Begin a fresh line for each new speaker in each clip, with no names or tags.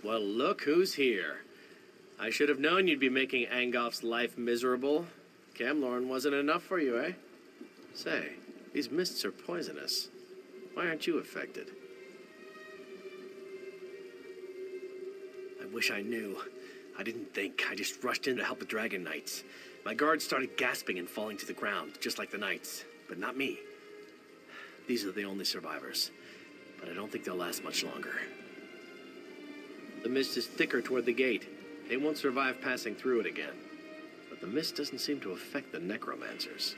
Well, look who's here. I should have known you'd be making Angolf's life miserable. Camlorn wasn't enough for you, eh? Say, these mists are poisonous. Why aren't you affected? I wish I knew. I didn't think. I just rushed in to help the Dragon Knights. My guards started gasping and falling to the ground, just like the Knights. But not me. These are the only survivors. But I don't think they'll last much longer. The mist is thicker toward the gate. They won't survive passing through it again. But the mist doesn't seem to affect the necromancers.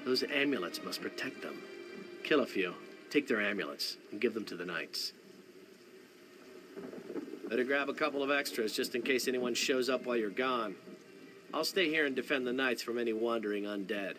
Those amulets must protect them. Kill a few, take their amulets, and give them to the Knights. Better grab a couple of extras just in case anyone shows up while you're gone. I'll stay here and defend the Knights from any wandering undead.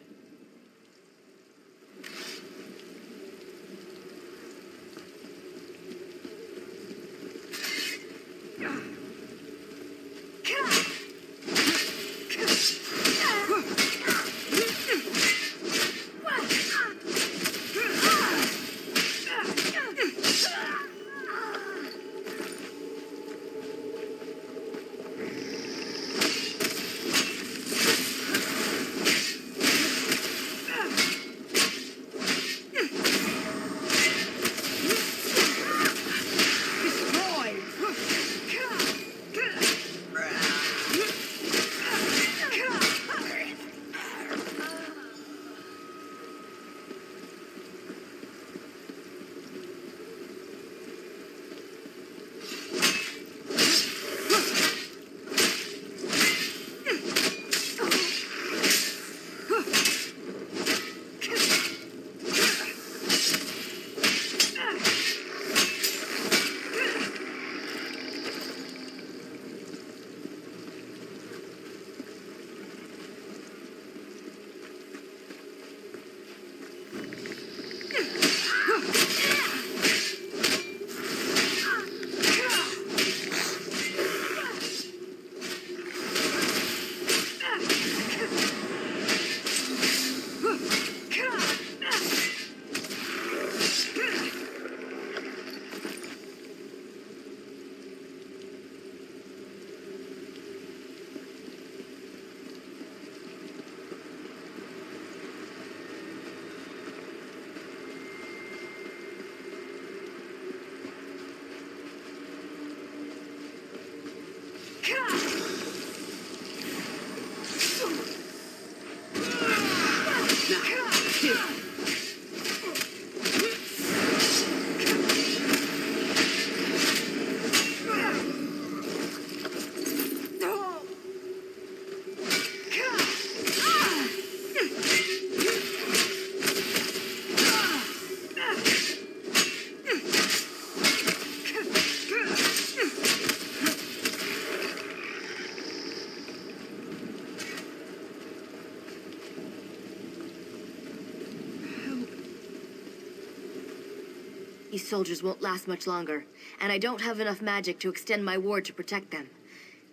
These soldiers won't last much longer, and I don't have enough magic to extend my ward to protect them.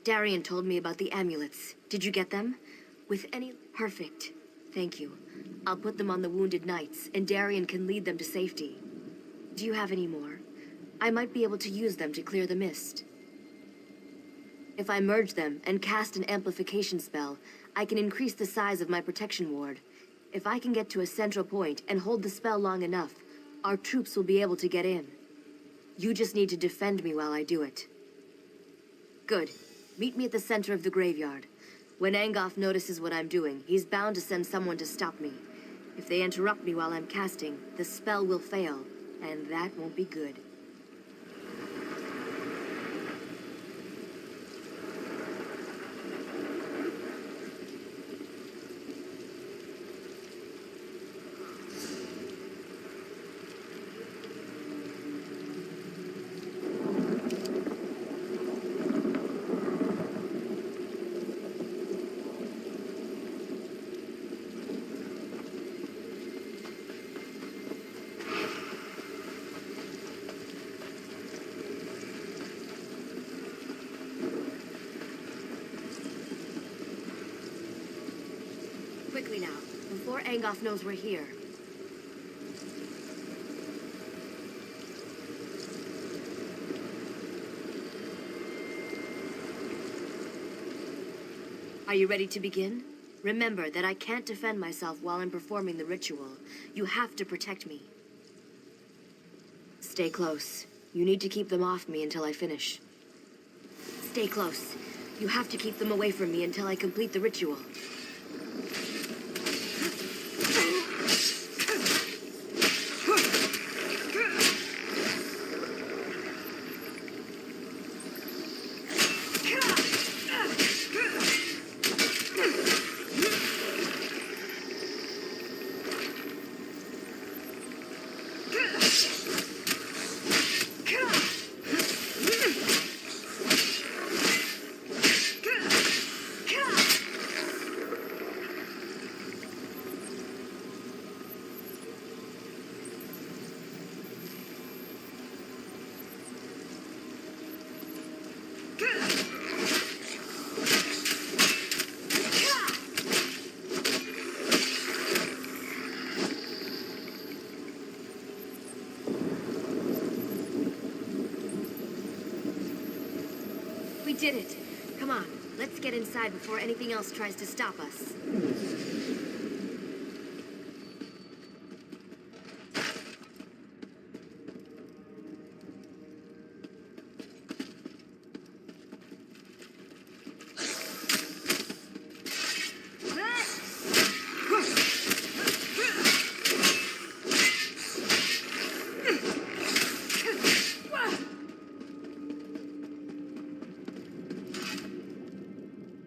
Darian told me about the amulets. Did you get them? With any... Perfect. Thank you. I'll put them on the wounded knights, and Darian can lead them to safety. Do you have any more? I might be able to use them to clear the mist. If I merge them and cast an amplification spell, I can increase the size of my protection ward. If I can get to a central point and hold the spell long enough, our troops will be able to get in. You just need to defend me while I do it. Good. Meet me at the center of the graveyard. When Angolf notices what I'm doing, he's bound to send someone to stop me. If they interrupt me while I'm casting, the spell will fail, and that won't be good. Quickly now, before Angolf knows we're here. Are you ready to begin? Remember that I can't defend myself while I'm performing the ritual. You have to protect me. Stay close. You need to keep them off me until I finish. Stay close. You have to keep them away from me until I complete the ritual. We did it. Come on, let's get inside before anything else tries to stop us.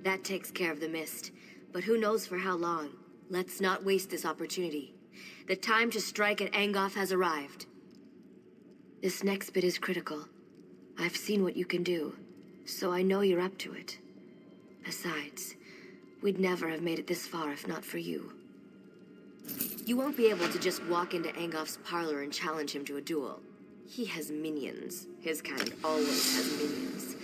That takes care of the mist, but who knows for how long. Let's not waste this opportunity. The time to strike at Angoff has arrived. This next bit is critical. I've seen what you can do, so I know you're up to it. Besides, we'd never have made it this far if not for you. You won't be able to just walk into Angoff's parlor and challenge him to a duel. He has minions. His kind always has minions.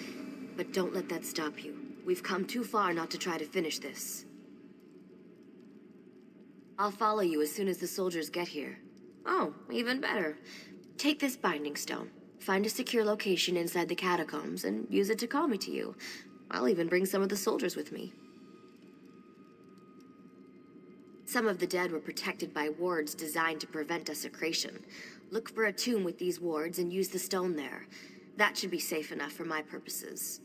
But don't let that stop you. We've come too far not to try to finish this. I'll follow you as soon as the soldiers get here. Oh, even better. Take this binding stone. Find a secure location inside the catacombs and use it to call me to you. I'll even bring some of the soldiers with me. Some of the dead were protected by wards designed to prevent desecration. Look for a tomb with these wards and use the stone there. That should be safe enough for my purposes.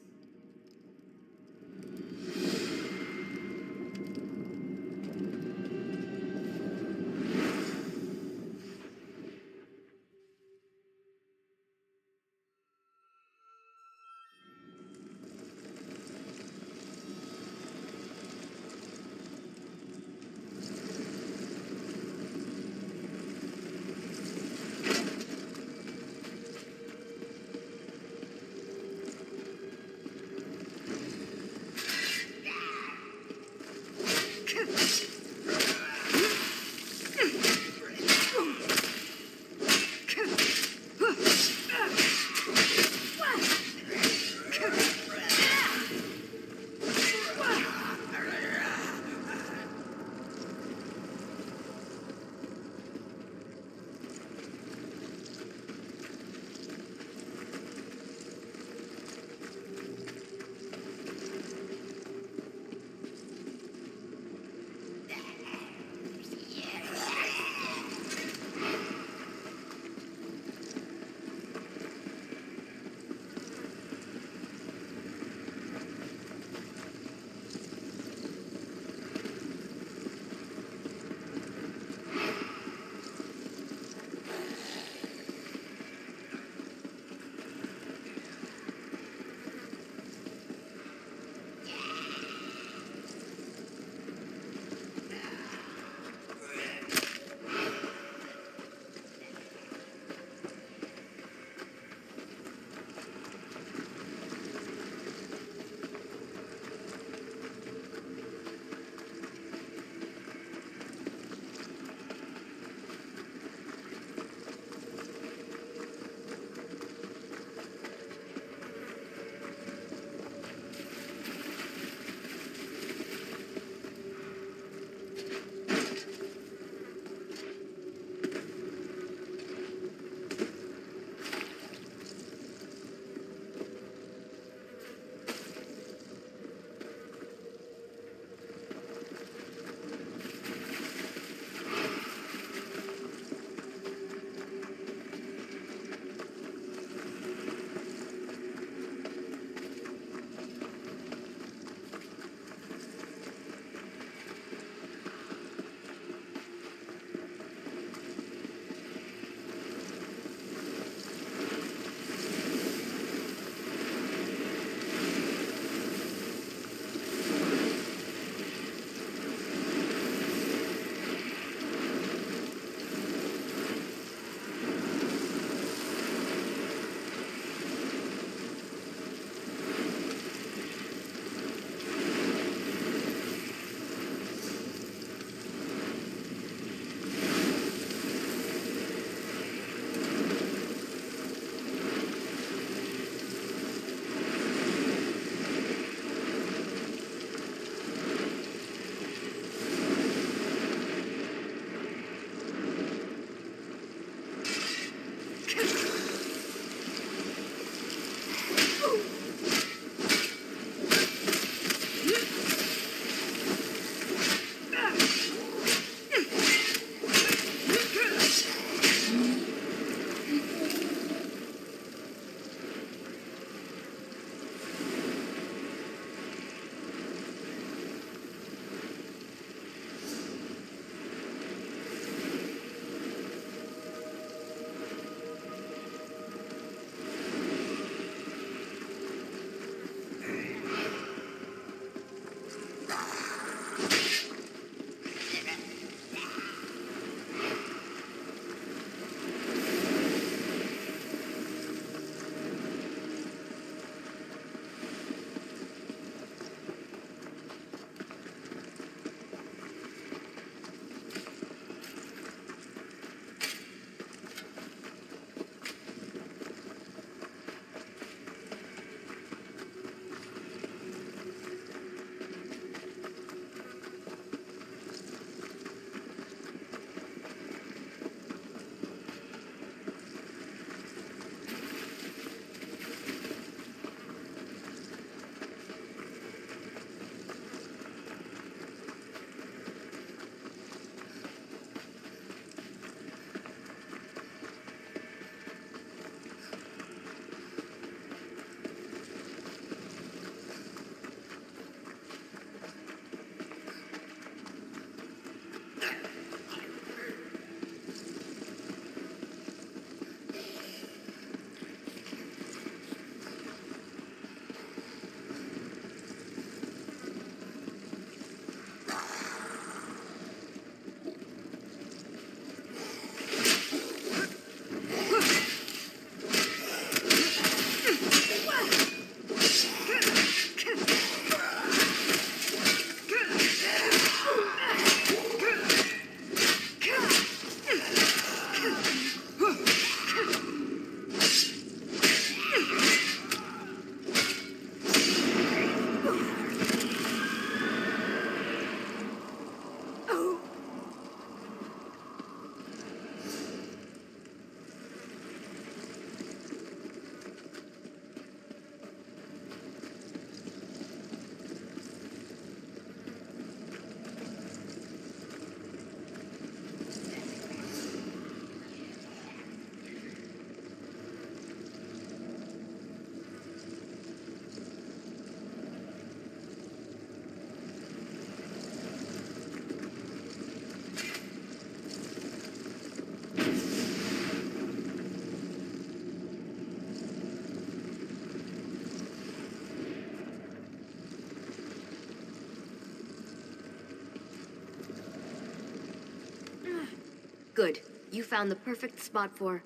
Good. You found the perfect spot for...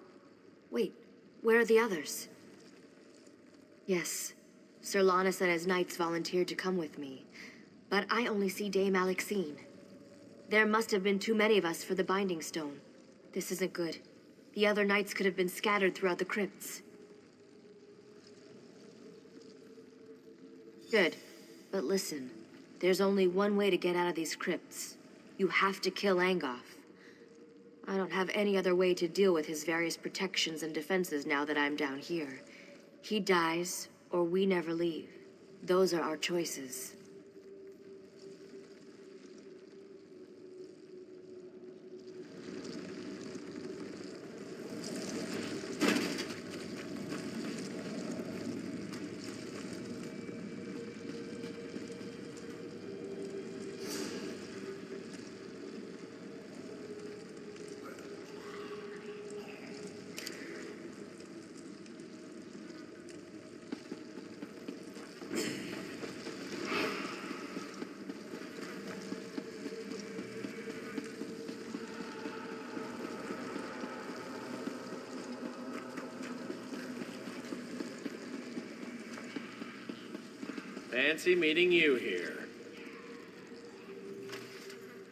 Wait, where are the others? Yes, Sir Lannis and his knights volunteered to come with me, but I only see Dame Alexine. There must have been too many of us for the Binding Stone. This isn't good. The other knights could have been scattered throughout the crypts. Good, but listen. There's only one way to get out of these crypts. You have to kill Angoff. I don't have any other way to deal with his various protections and defenses now that I'm down here. He dies, or we never leave. Those are our choices.
Fancy meeting you here.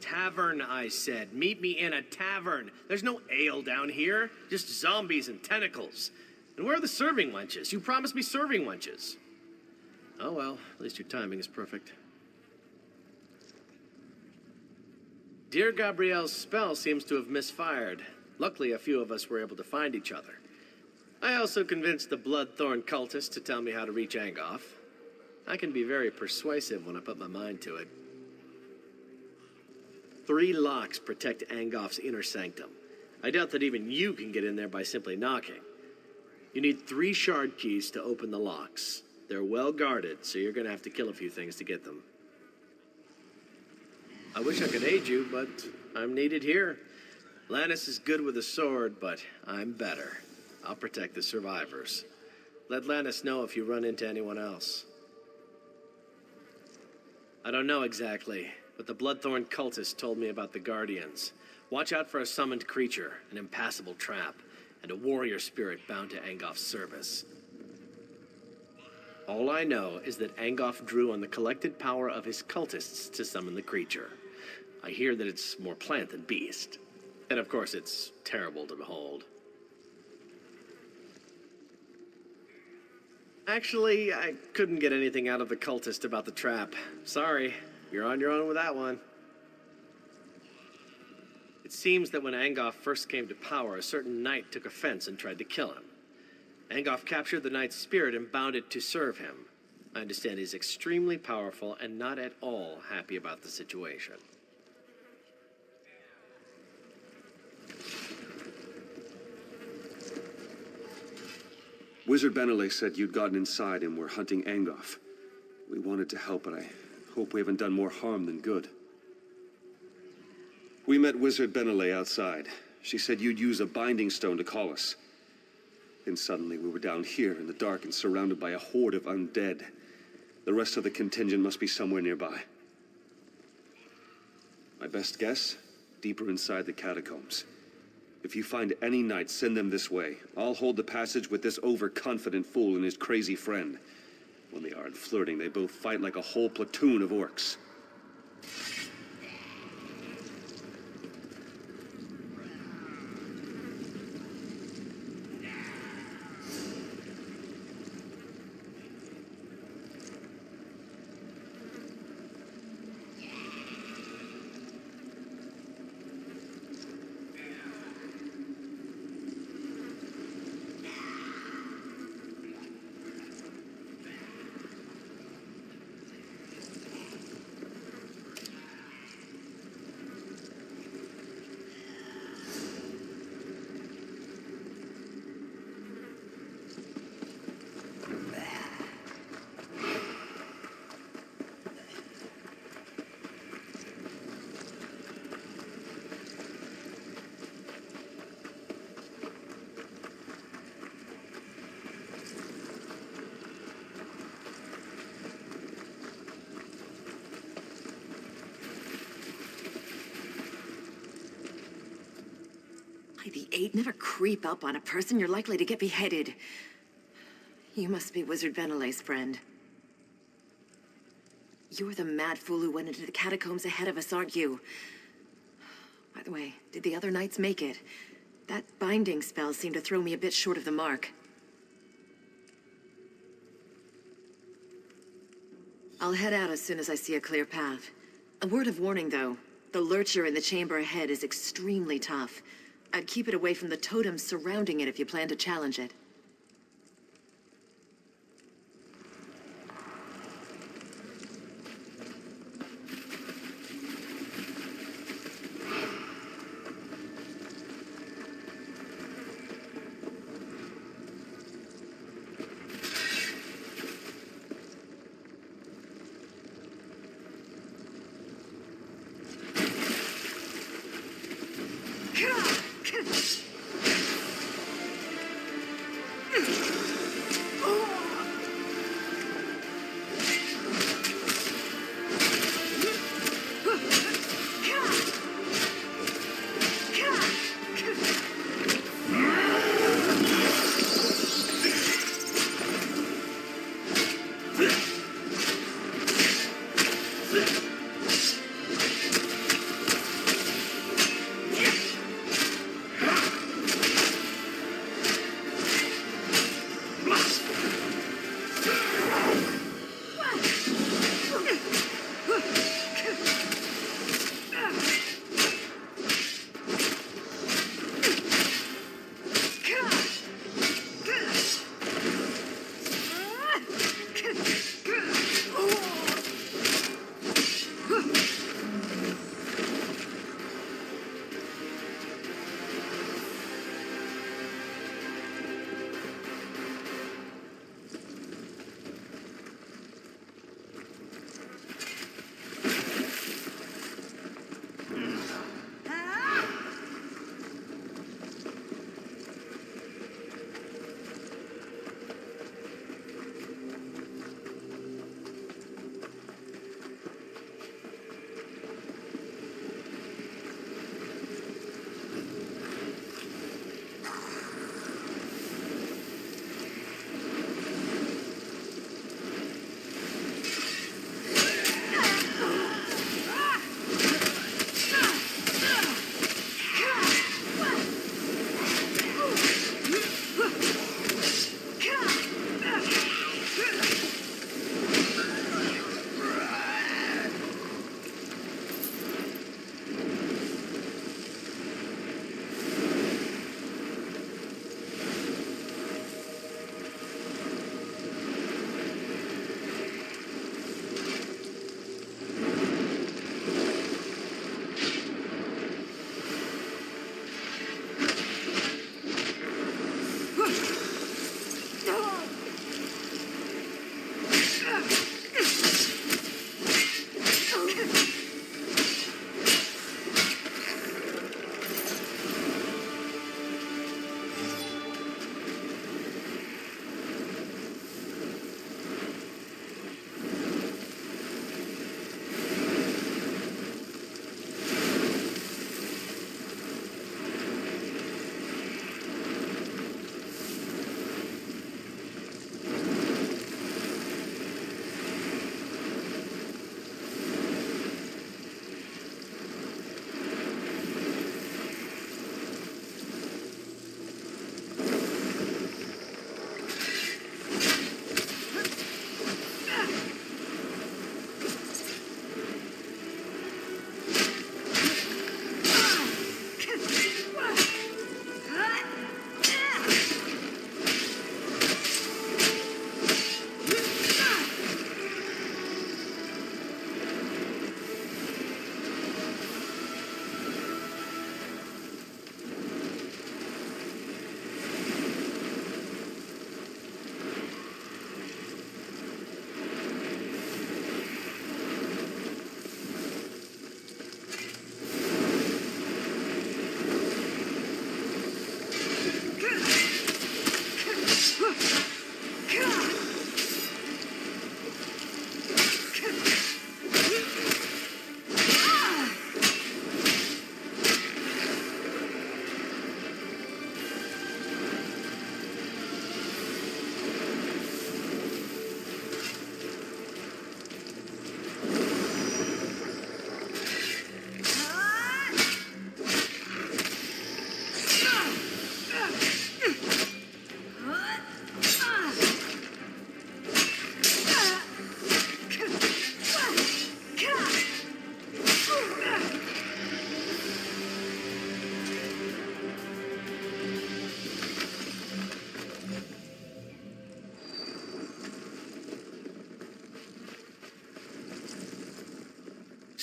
Tavern, I said. Meet me in a tavern. There's no ale down here. Just zombies and tentacles. And where are the serving wenches? You promised me serving wenches. Oh well, at least your timing is perfect. Dear Gabrielle's spell seems to have misfired. Luckily, a few of us were able to find each other. I also convinced the Bloodthorn cultist to tell me how to reach Angoff. I can be very persuasive when I put my mind to it. 3 locks protect Angoff's inner sanctum. I doubt that even you can get in there by simply knocking. You need 3 shard keys to open the locks. They're well guarded, so you're gonna have to kill a few things to get them. I wish I could aid you, but I'm needed here. Lannis is good with a sword, but I'm better. I'll protect the survivors. Let Lannis know if you run into anyone else. I don't know exactly, but the Bloodthorn cultist told me about the Guardians. Watch out for a summoned creature, an impassable trap, and a warrior spirit bound to Angoff's service. All I know is that Angoff drew on the collected power of his cultists to summon the creature. I hear that it's more plant than beast. And of course, it's terrible to behold. Actually, I couldn't get anything out of the cultist about the trap. Sorry, you're on your own with that one. It seems that when Angoff first came to power, a certain knight took offense and tried to kill him. Angoff captured the knight's spirit and bound it to serve him. I understand he's extremely powerful and not at all happy about the situation.
Wizard Benelay said you'd gotten inside and were hunting Angoff. We wanted to help, but I hope we haven't done more harm than good. We met Wizard Benelay outside. She said you'd use a binding stone to call us. Then suddenly we were down here in the dark and surrounded by a horde of undead. The rest of the contingent must be somewhere nearby. My best guess? Deeper inside the catacombs. If you find any knights, send them this way. I'll hold the passage with this overconfident fool and his crazy friend. When they aren't flirting, they both fight like a whole platoon of orcs.
By the eight, never creep up on a person. You're likely to get beheaded. You must be Wizard Venele's friend. You're the mad fool who went into the catacombs ahead of us, aren't you? By the way, did the other knights make it? That binding spell seemed to throw me a bit short of the mark. I'll head out as soon as I see a clear path. A word of warning, though. The lurcher in the chamber ahead is extremely tough. I'd keep it away from the totems surrounding it if you plan to challenge it.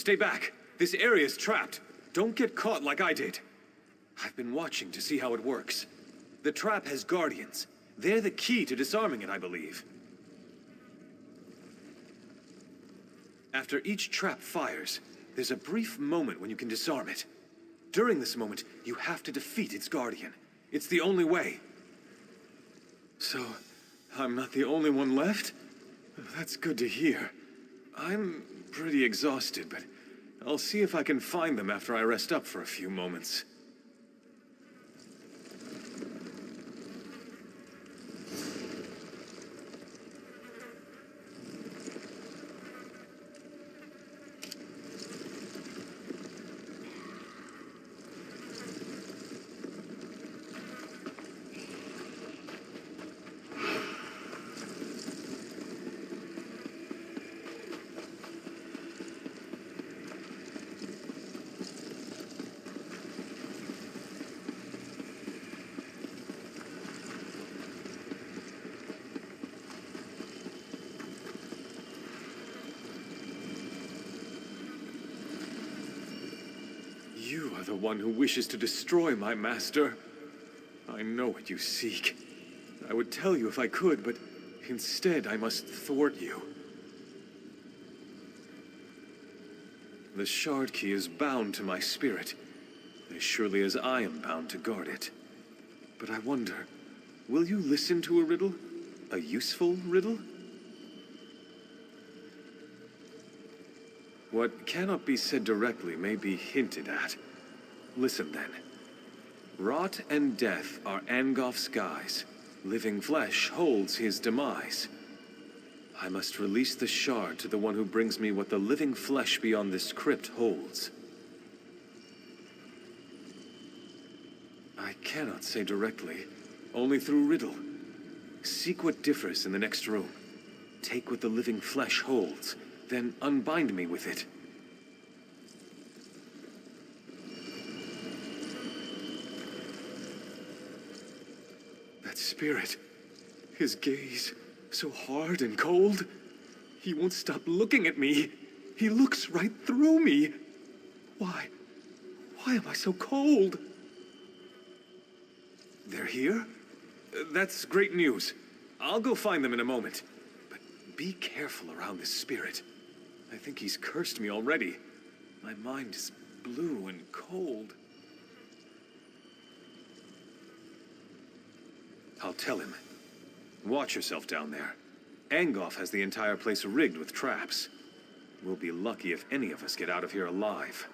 Stay back. This area's trapped. Don't get caught like I did. I've been watching to see how it works. The trap has guardians. They're the key to disarming it, I believe. After each trap fires, there's a brief moment when you can disarm it. During this moment, you have to defeat its guardian. It's the only way. So, I'm not the only one left? That's good to hear. I'm pretty exhausted, but I'll see if I can find them after I rest up for a few moments. You are the one who wishes to destroy my master. I know what you seek. I would tell you if I could, but instead I must thwart you. The shard key is bound to my spirit, as surely as I am bound to guard it. But I wonder, will you listen to a riddle? A useful riddle? What cannot be said directly may be hinted at. Listen then. Rot and death are Angof's guise. Living flesh holds his demise. I must release the shard to the one who brings me what the living flesh beyond this crypt holds. I cannot say directly, only through riddle. Seek what differs in the next room. Take what the living flesh holds, then unbind me with it. That spirit, his gaze, so hard and cold. He won't stop looking at me. He looks right through me. Why? Why am I so cold? They're here? That's great news. I'll go find them in a moment. But be careful around this spirit. I think he's cursed me already. My mind is blue and cold. I'll tell him. Watch yourself down there. Angof has the entire place rigged with traps. We'll be lucky if any of us get out of here alive.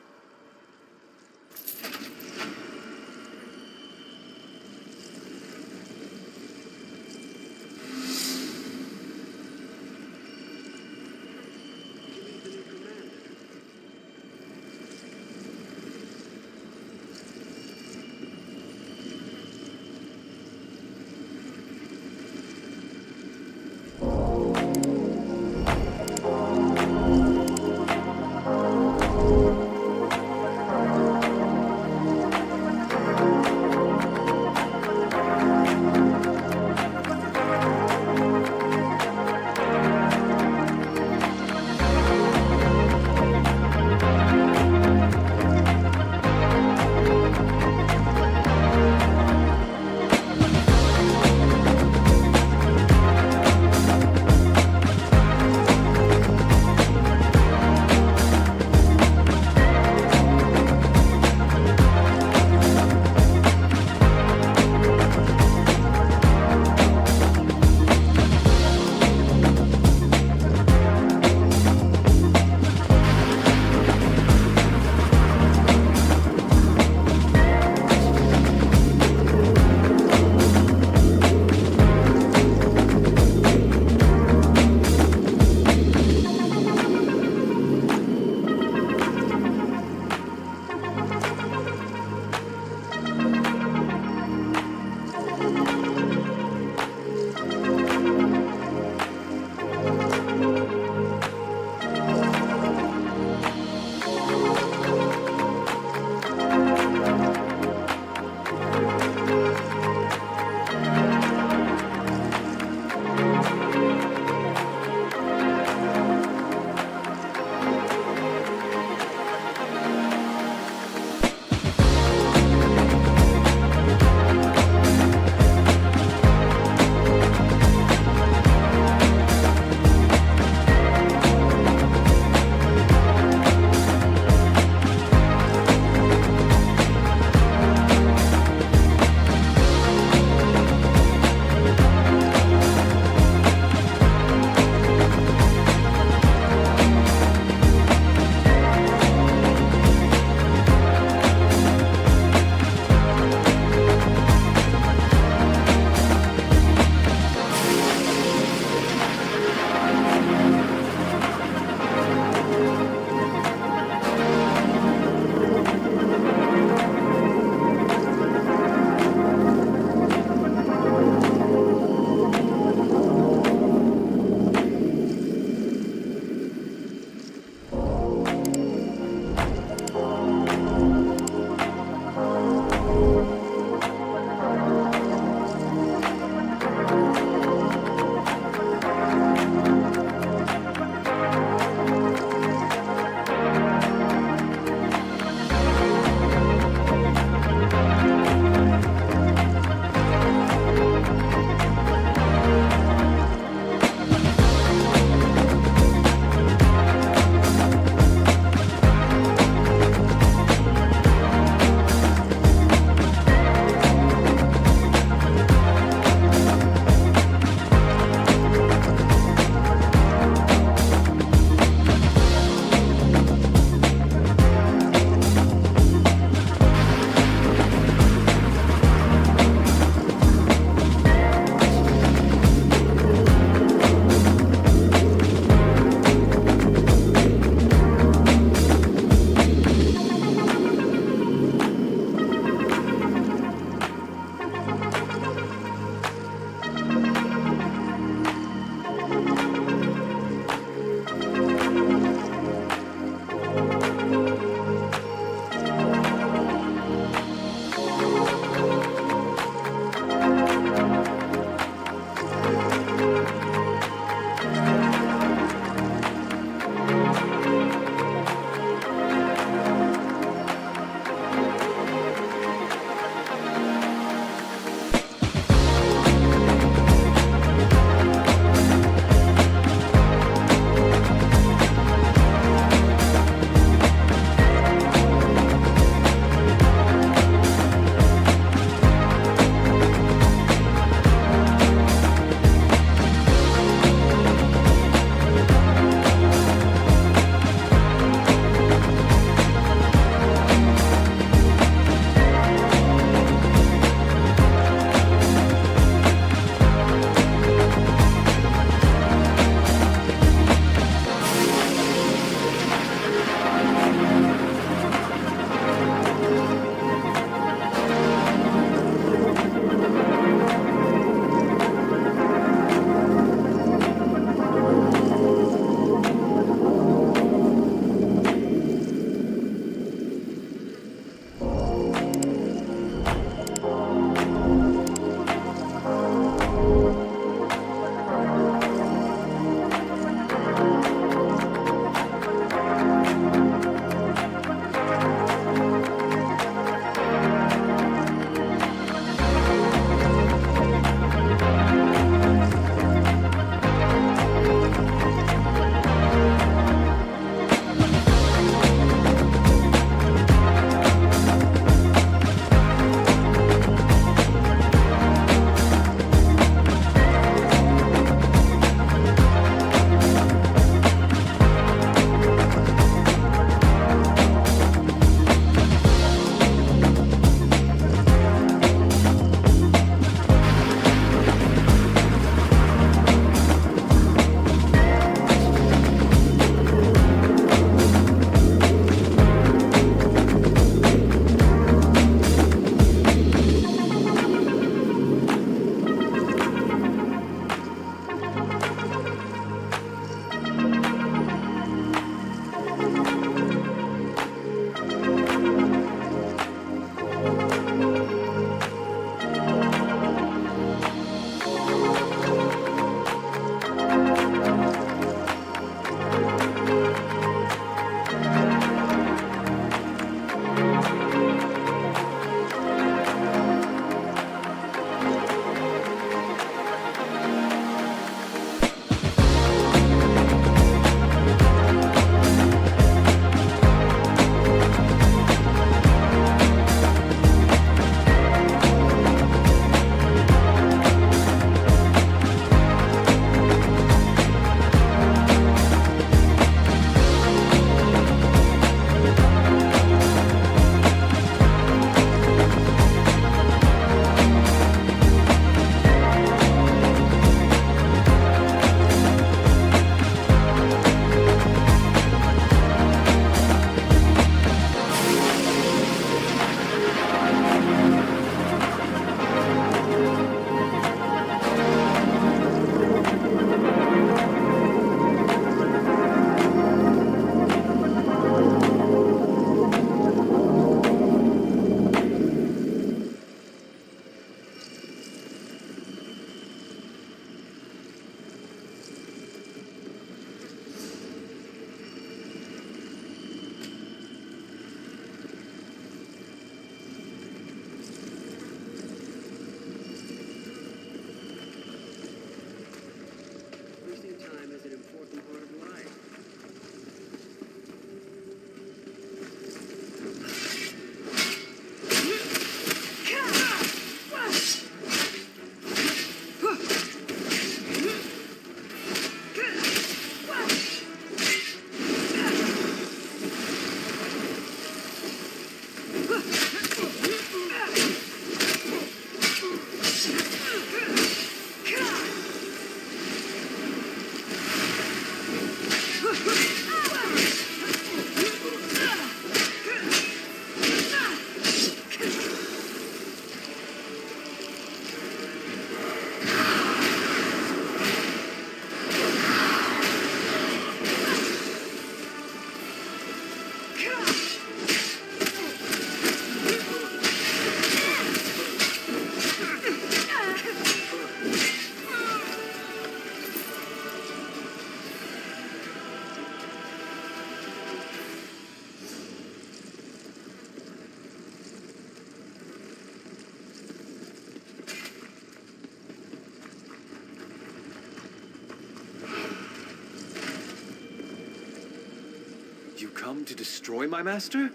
You come to destroy my master?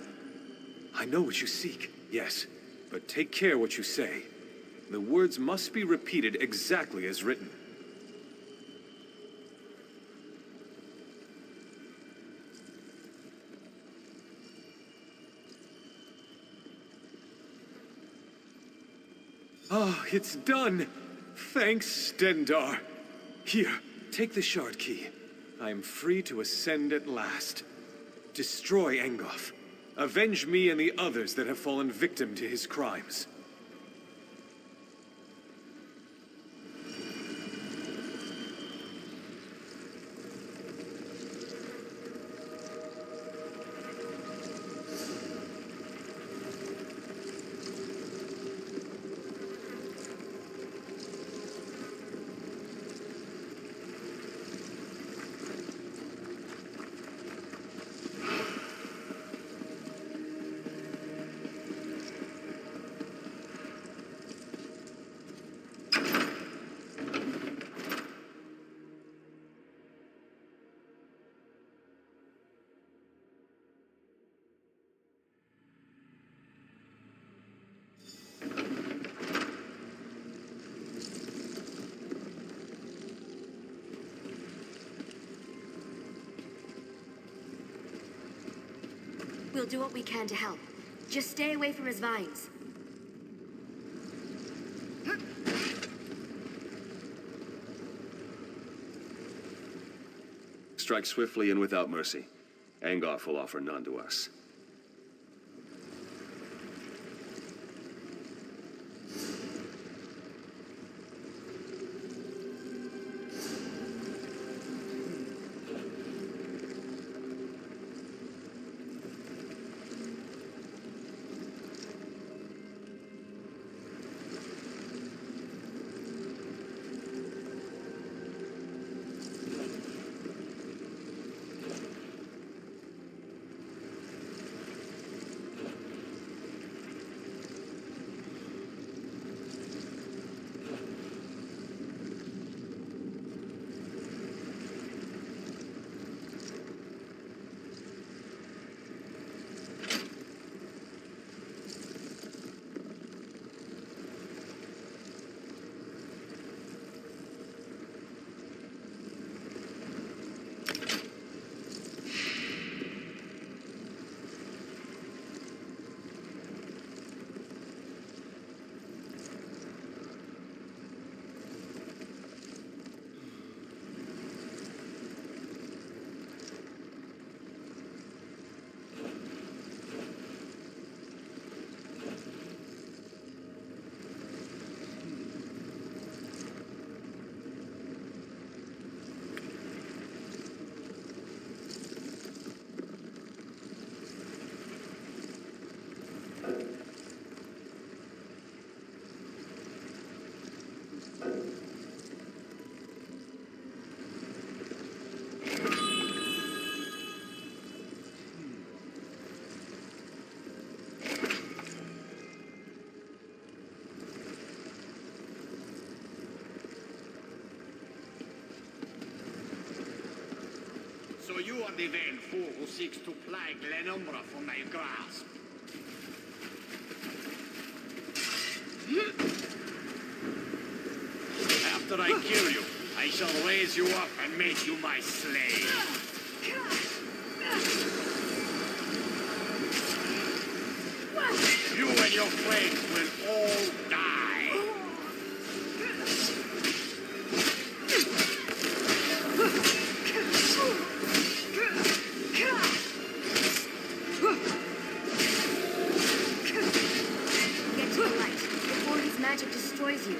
I know what you seek, yes, but take care what you say. The words must be repeated exactly as written. Oh, it's done! Thanks, Stendar. Here, take the shard key. I am free to ascend at last. Destroy Engoff. Avenge me and the others that have fallen victim to his crimes.
We'll do what we can to help. Just stay away from his vines.
Strike swiftly and without mercy. Engoff will offer none to us.
the vain fool who seeks to ply Glenumbra from my grasp. After I kill you, I shall raise you up and make you my slave. You and your friends will all die.
Get to the light before his magic destroys you.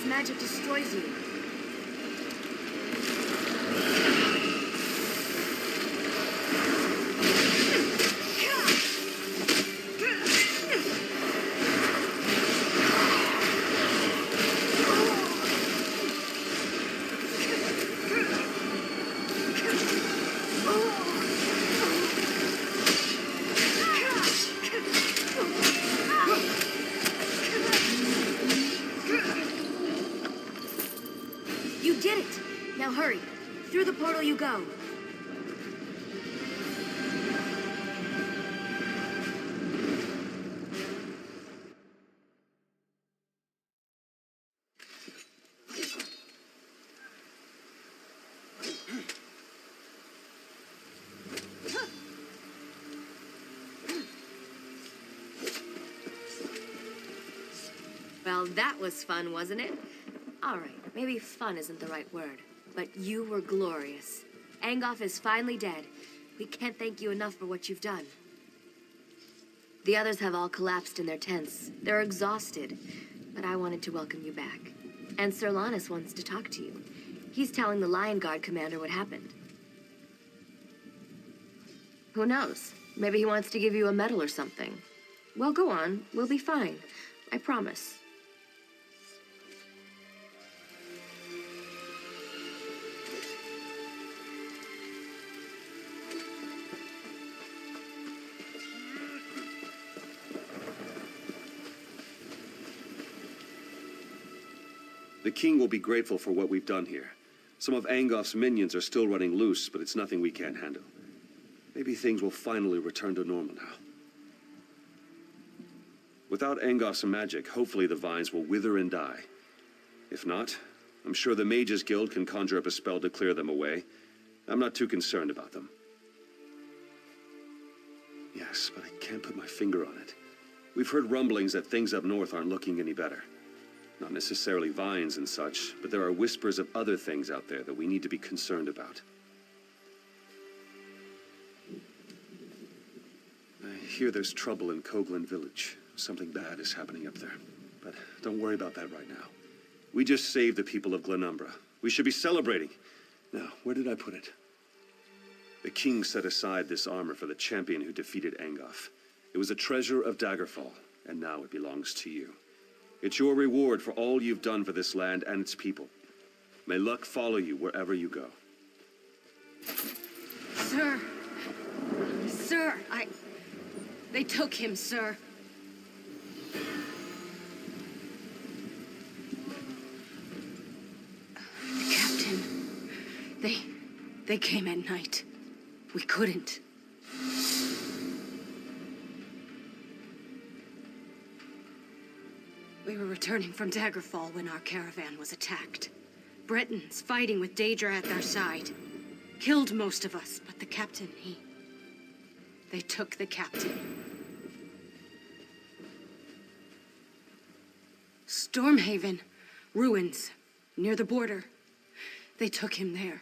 Magic destroys you. You did it! Now hurry. Through the portal you go. Well, that was fun, wasn't it? All right, maybe fun isn't the right word, but you were glorious. Angoff is finally dead. We can't thank you enough for what you've done. The others have all collapsed in their tents. They're exhausted, but I wanted to welcome you back. And Sir Lannis wants to talk to you. He's telling the Lion Guard commander what happened. Who knows? Maybe he wants to give you a medal or something. Well, go on. We'll be fine. I promise.
The king will be grateful for what we've done here. Some of Angoff's minions are still running loose, but it's nothing we can't handle. Maybe things will finally return to normal now. Without Angoff's magic, hopefully the vines will wither and die. If not, I'm sure the Mages Guild can conjure up a spell to clear them away. I'm not too concerned about them. Yes, but I can't put my finger on it. We've heard rumblings that things up north aren't looking any better. Not necessarily vines and such, but there are whispers of other things out there that we need to be concerned about. I hear there's trouble in Coghlan village. Something bad is happening up there. But don't worry about that right now. We just saved the people of Glenumbra. We should be celebrating. Now, where did I put it? The king set aside this armor for the champion who defeated Angoff. It was a treasure of Daggerfall, and now it belongs to you. It's your reward for all you've done for this land and its people. May luck follow you wherever you go.
Sir! Sir, They took him, sir. The captain... They came at night. We couldn't. We were returning from Daggerfall when our caravan was attacked. Bretons fighting with Daedra at their side. Killed most of us, but the captain, They took the captain. Stormhaven. Ruins. Near the border. They took him there.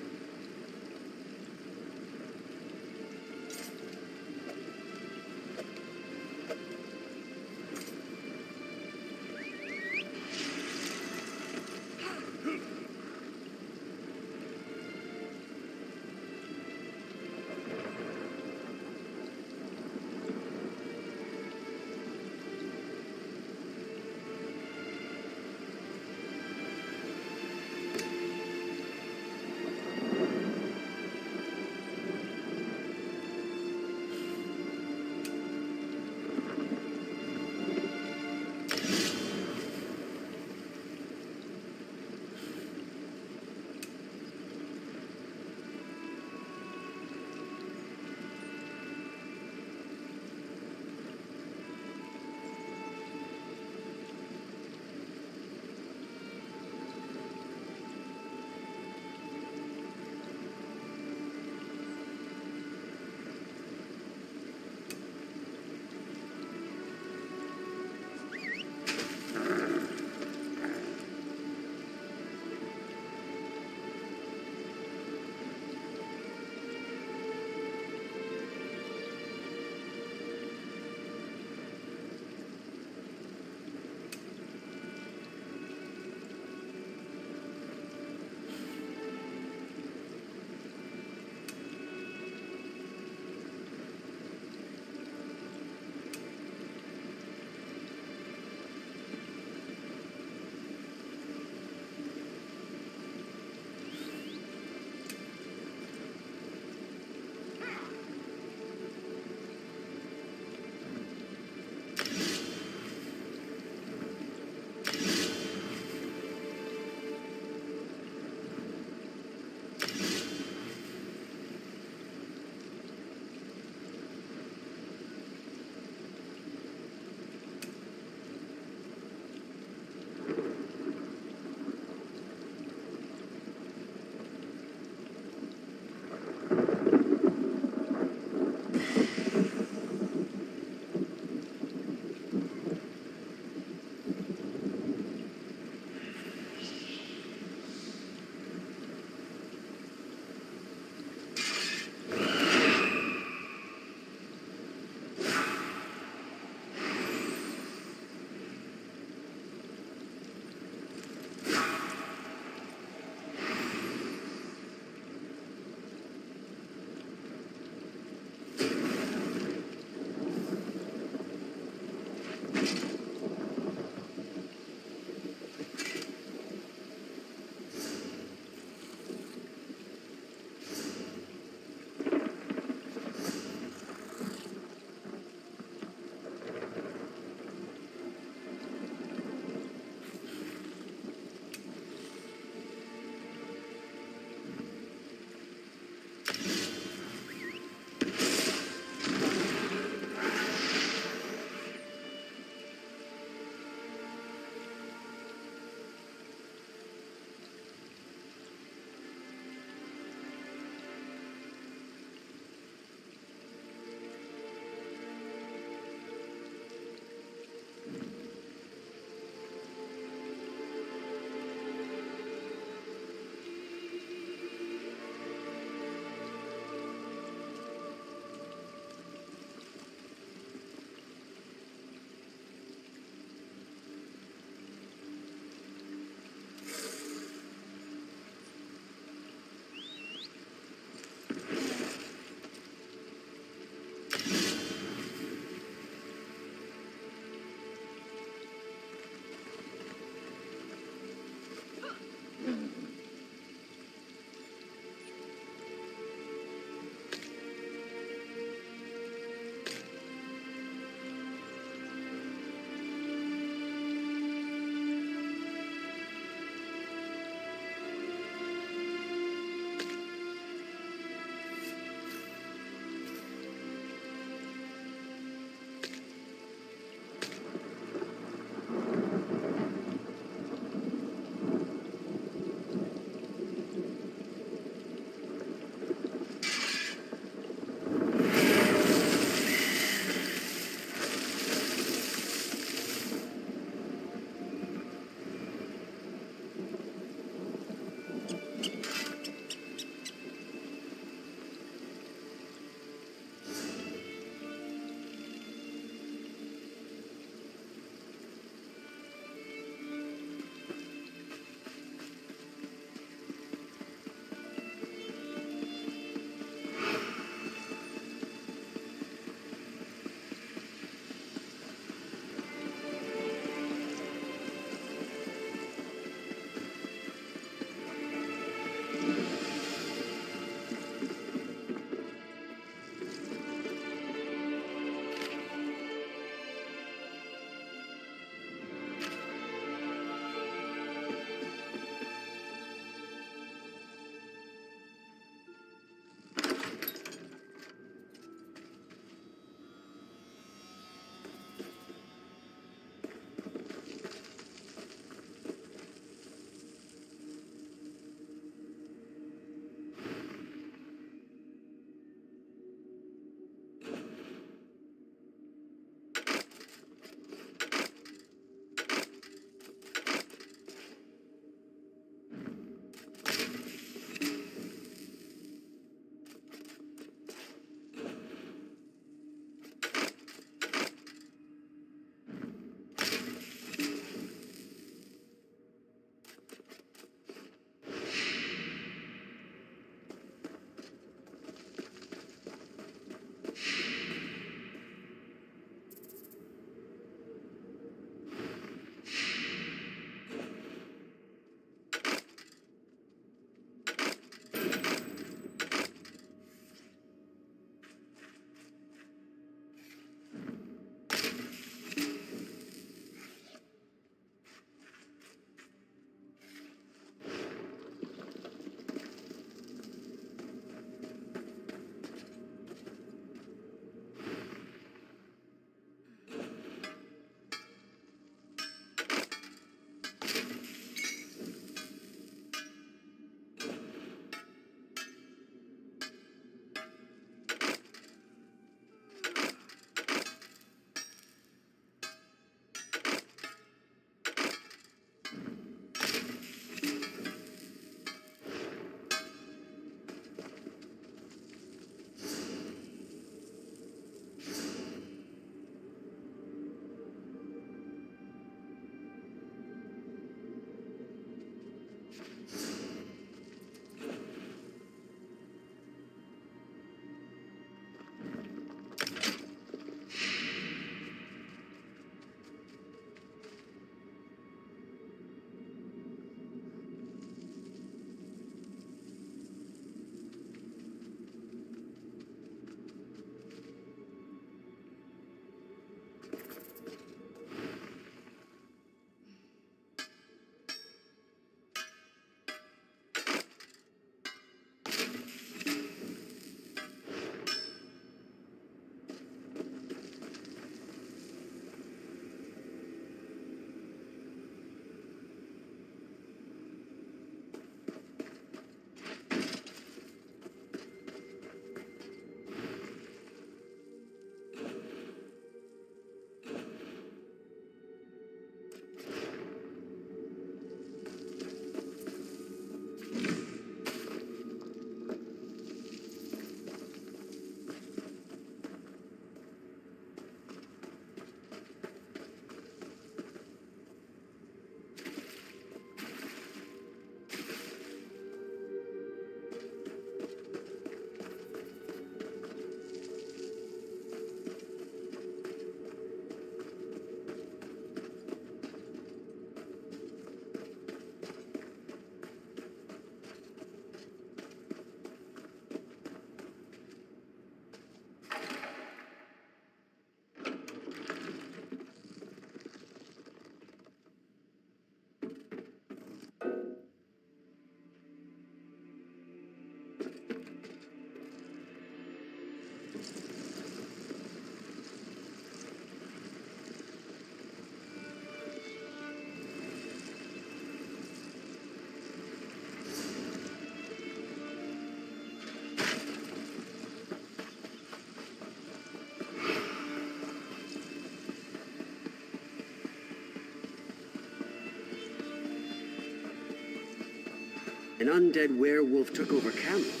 An undead werewolf took over Camelot.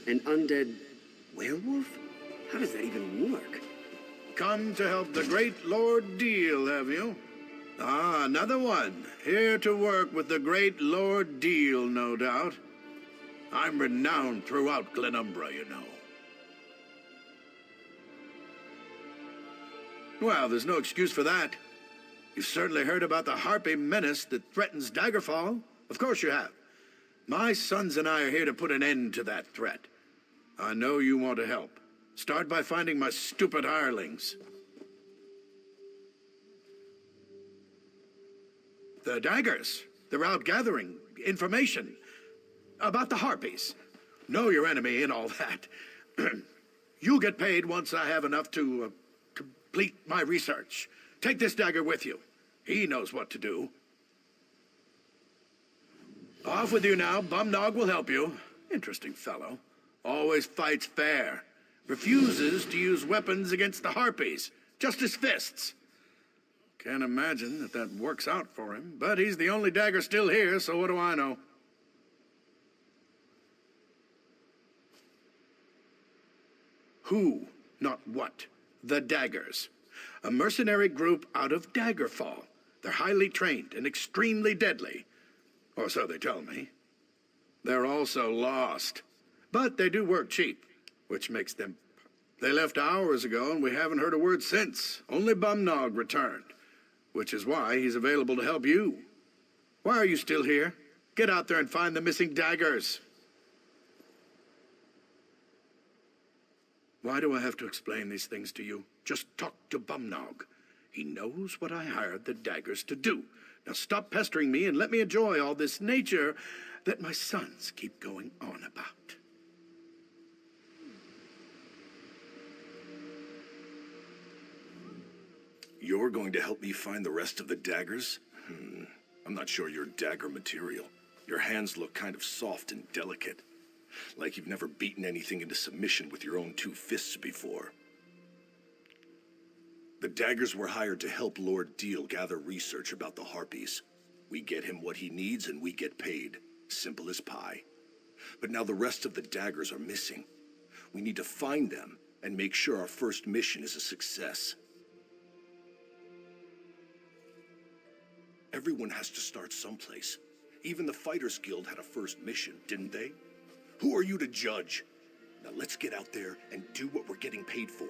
An undead werewolf? How does that even work?
Come to help the great Lord Deal, have you? Ah, another one. Here to work with the great Lord Deal, no doubt. I'm renowned throughout Glenumbra, you know. Well, there's no excuse for that. You've certainly heard about the harpy menace that threatens Daggerfall. Of course you have. My sons and I are here to put an end to that threat. I know you want to help. Start by finding my stupid hirelings. The daggers. They're out gathering information about the harpies. Know your enemy and all that. You'll get paid once I have enough to complete my research. Take this dagger with you. He knows what to do. Off with you now. Bumnog will help you. Interesting fellow. Always fights fair. Refuses to use weapons against the harpies. Just his fists. Can't imagine that works out for him. But he's the only dagger still here, so what do I know? Who, not what. The Daggers. A mercenary group out of Daggerfall. They're highly trained and extremely deadly. Or so they tell me. They're also lost. But they do work cheap, which makes them... They left hours ago, and we haven't heard a word since. Only Bumnog returned, which is why he's available to help you. Why are you still here? Get out there and find the missing daggers. Why do I have to explain these things to you? Just talk to Bumnog. He knows what I hired the daggers to do. Now stop pestering me and let me enjoy all this nature that my sons keep going on about.
You're going to help me find the rest of the daggers? I'm not sure you're dagger material. Your hands look kind of soft and delicate. Like you've never beaten anything into submission with your own two fists before. The daggers were hired to help Lord Deal gather research about the harpies. We get him what he needs and we get paid. Simple as pie. But now the rest of the daggers are missing. We need to find them and make sure our first mission is a success. Everyone has to start someplace. Even the Fighters Guild had a first mission, didn't they? Who are you to judge? Now let's get out there and do what we're getting paid for.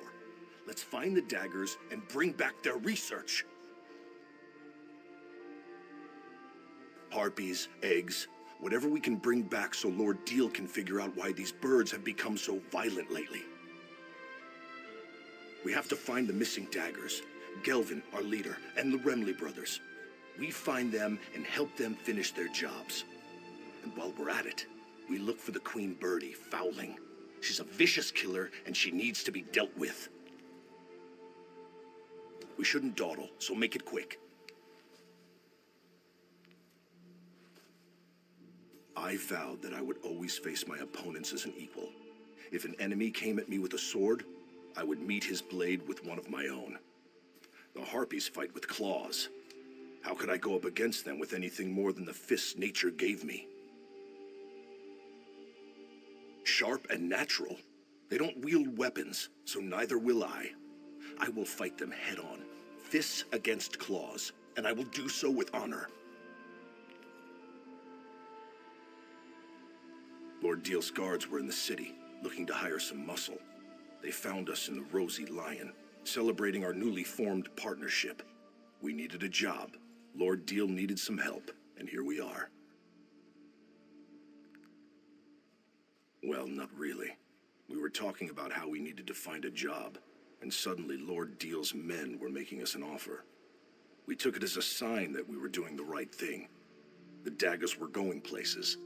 Let's find the daggers and bring back their research. Harpies, eggs, whatever we can bring back so Lord Deal can figure out why these birds have become so violent lately. We have to find the missing daggers, Gelvin, our leader, and the Remley brothers. We find them and help them finish their jobs. And while we're at it, we look for the Queen Birdie, Fowling. She's a vicious killer, and she needs to be dealt with. We shouldn't dawdle, so make it quick. I vowed that I would always face my opponents as an equal. If an enemy came at me with a sword, I would meet his blade with one of my own. The harpies fight with claws. How could I go up against them with anything more than the fists nature gave me? Sharp and natural. They don't wield weapons, so neither will I. I will fight them head-on, fists against claws, and I will do so with honor. Lord Deal's guards were in the city, looking to hire some muscle. They found us in the Rosy Lion, celebrating our newly formed partnership. We needed a job. Lord Deal needed some help, and here we are. Well, not really. We were talking about how we needed to find a job, and suddenly Lord Deal's men were making us an offer. We took it as a sign that we were doing the right thing. The daggers were going places.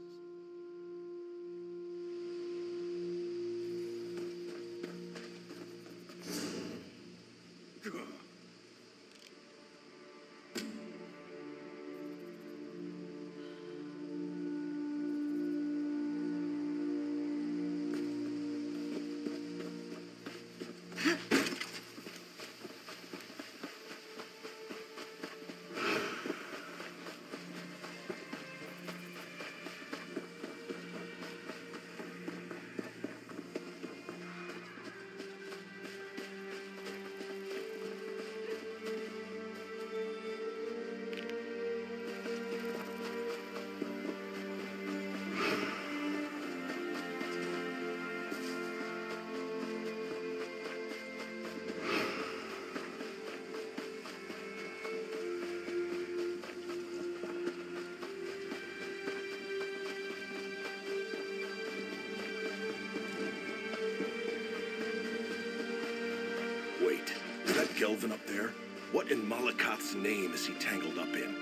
Gelvin up there? What in Malakoth's name is he tangled up in?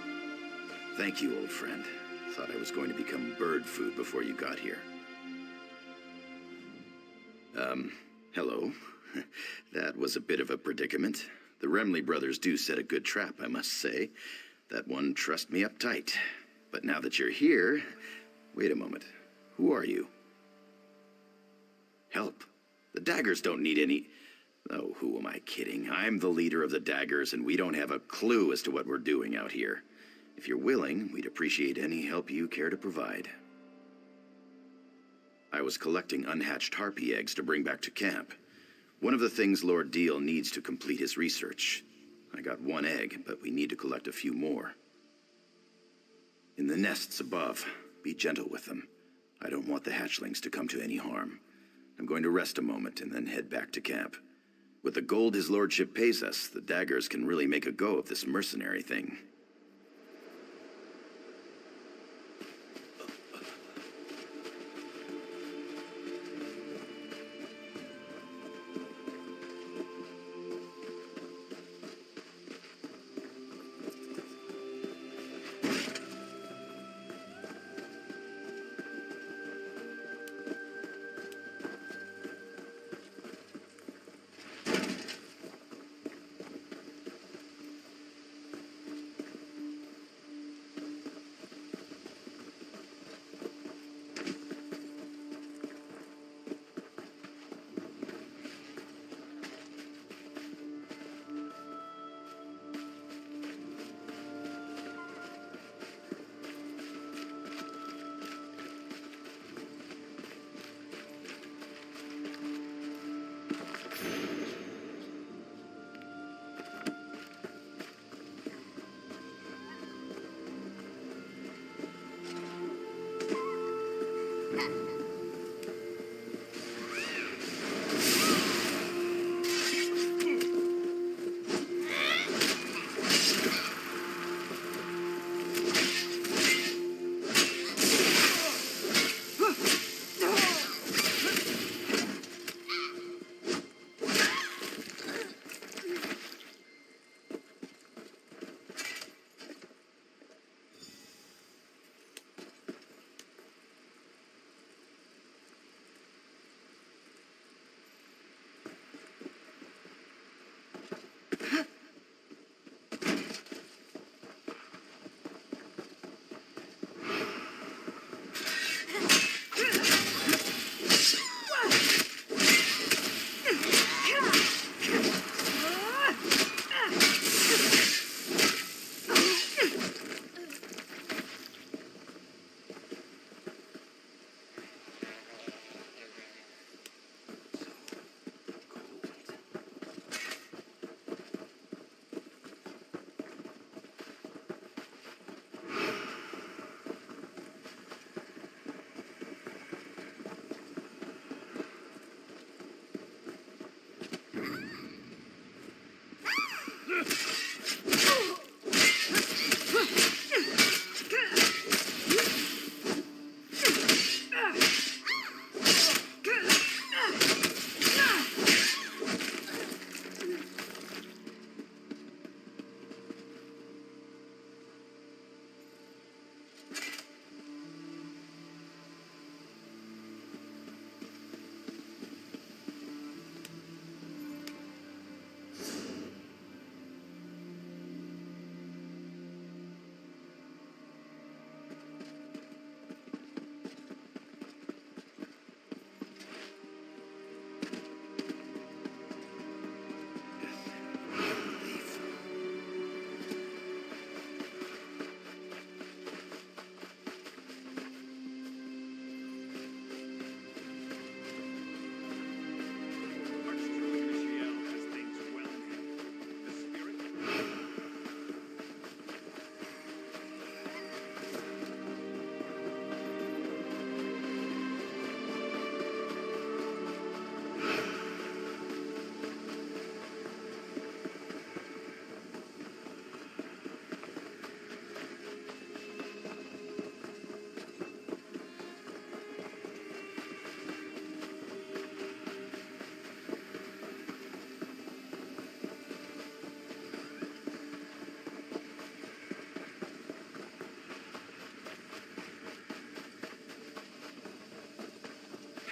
Thank you, old friend. Thought I was going to become bird food before you got here. Hello. That was a bit of a predicament. The Remley brothers do set a good trap, I must say. That one trussed me up tight. But now that you're here... Wait a moment. Who are you? Help. The Daggers don't need any... Oh, who am I kidding? I'm the leader of the Daggers, and we don't have a clue as to what we're doing out here. If you're willing, we'd appreciate any help you care to provide. I was collecting unhatched harpy eggs to bring back to camp. One of the things Lord Deal needs to complete his research. I got one egg, but we need to collect a few more. In the nests above, be gentle with them. I don't want the hatchlings to come to any harm. I'm going to rest a moment and then head back to camp. With the gold his lordship pays us, the Daggers can really make a go of this mercenary thing.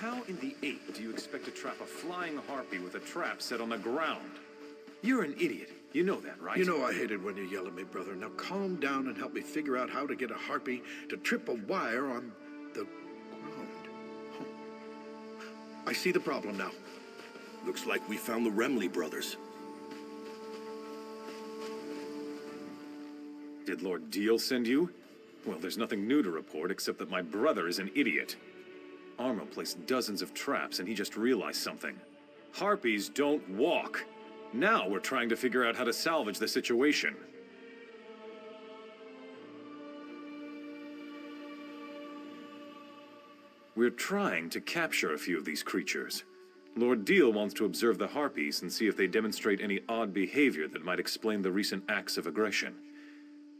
How in the eight do you expect to trap a flying harpy with a trap set on the ground? You're an idiot. You know that, right?
You know I hate it when you yell at me, brother. Now calm down and help me figure out how to get a harpy to trip a wire on the ground. Huh. I see the problem now.
Looks like we found the Remley brothers.
Did Lord Deal send you? Well, there's nothing new to report except that my brother is an idiot. Armo placed dozens of traps and he just realized something. Harpies don't walk. Now we're trying to figure out how to salvage the situation. We're trying to capture a few of these creatures. Lord Deal wants to observe the harpies and see if they demonstrate any odd behavior that might explain the recent acts of aggression.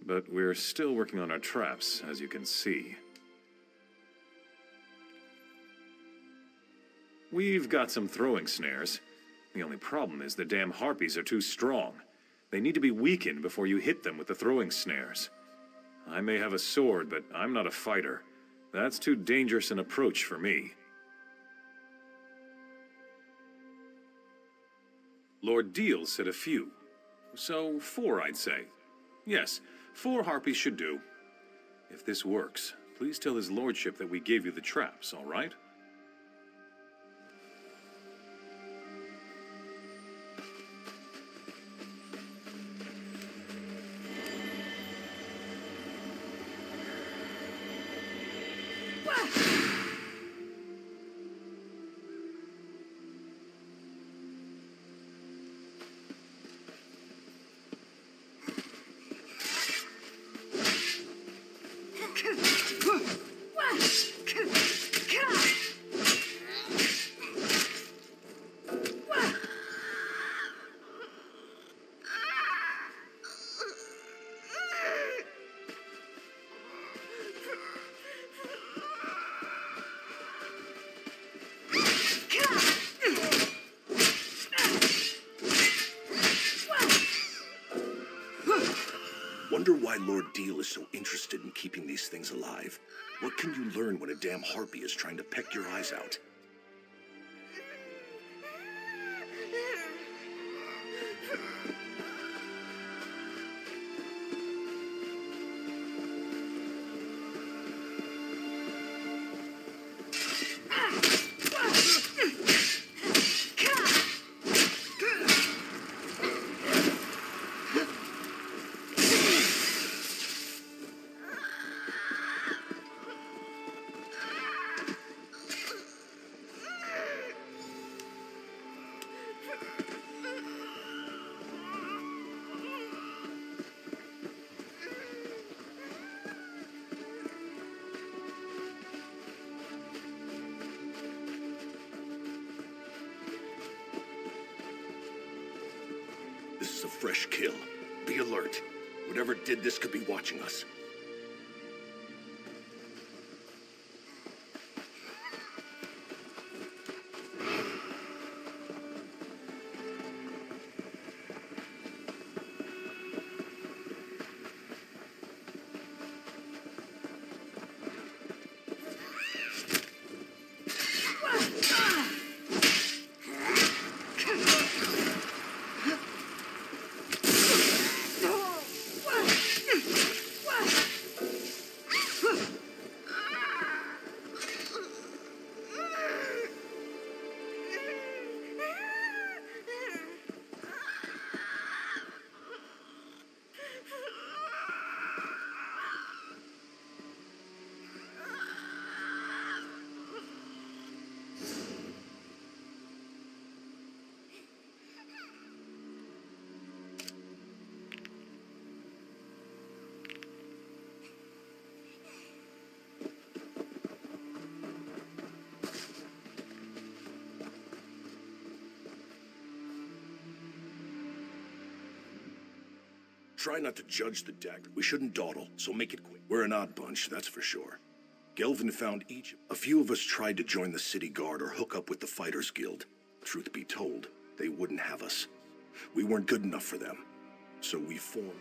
But we're still working on our traps, as you can see. We've got some throwing snares. The only problem is the damn harpies are too strong. They need to be weakened before you hit them with the throwing snares. I may have a sword, but I'm not a fighter. That's too dangerous an approach for me. Lord Deal said a few. So 4, I'd say. Yes, 4 harpies should do. If this works, please tell his lordship that we gave you the traps, all right?
Wonder why Lord Deal is so interested in keeping these things alive. What can you learn when a damn harpy is trying to peck your eyes out? This is a fresh kill. Be alert. Whatever did this could be watching us. Try not to judge the dagger. We shouldn't dawdle, so make it quick. We're an odd bunch, that's for sure. Gelvin found each. A few of us tried to join the city guard or hook up with the Fighters Guild. Truth be told, they wouldn't have us. We weren't good enough for them, so we formed.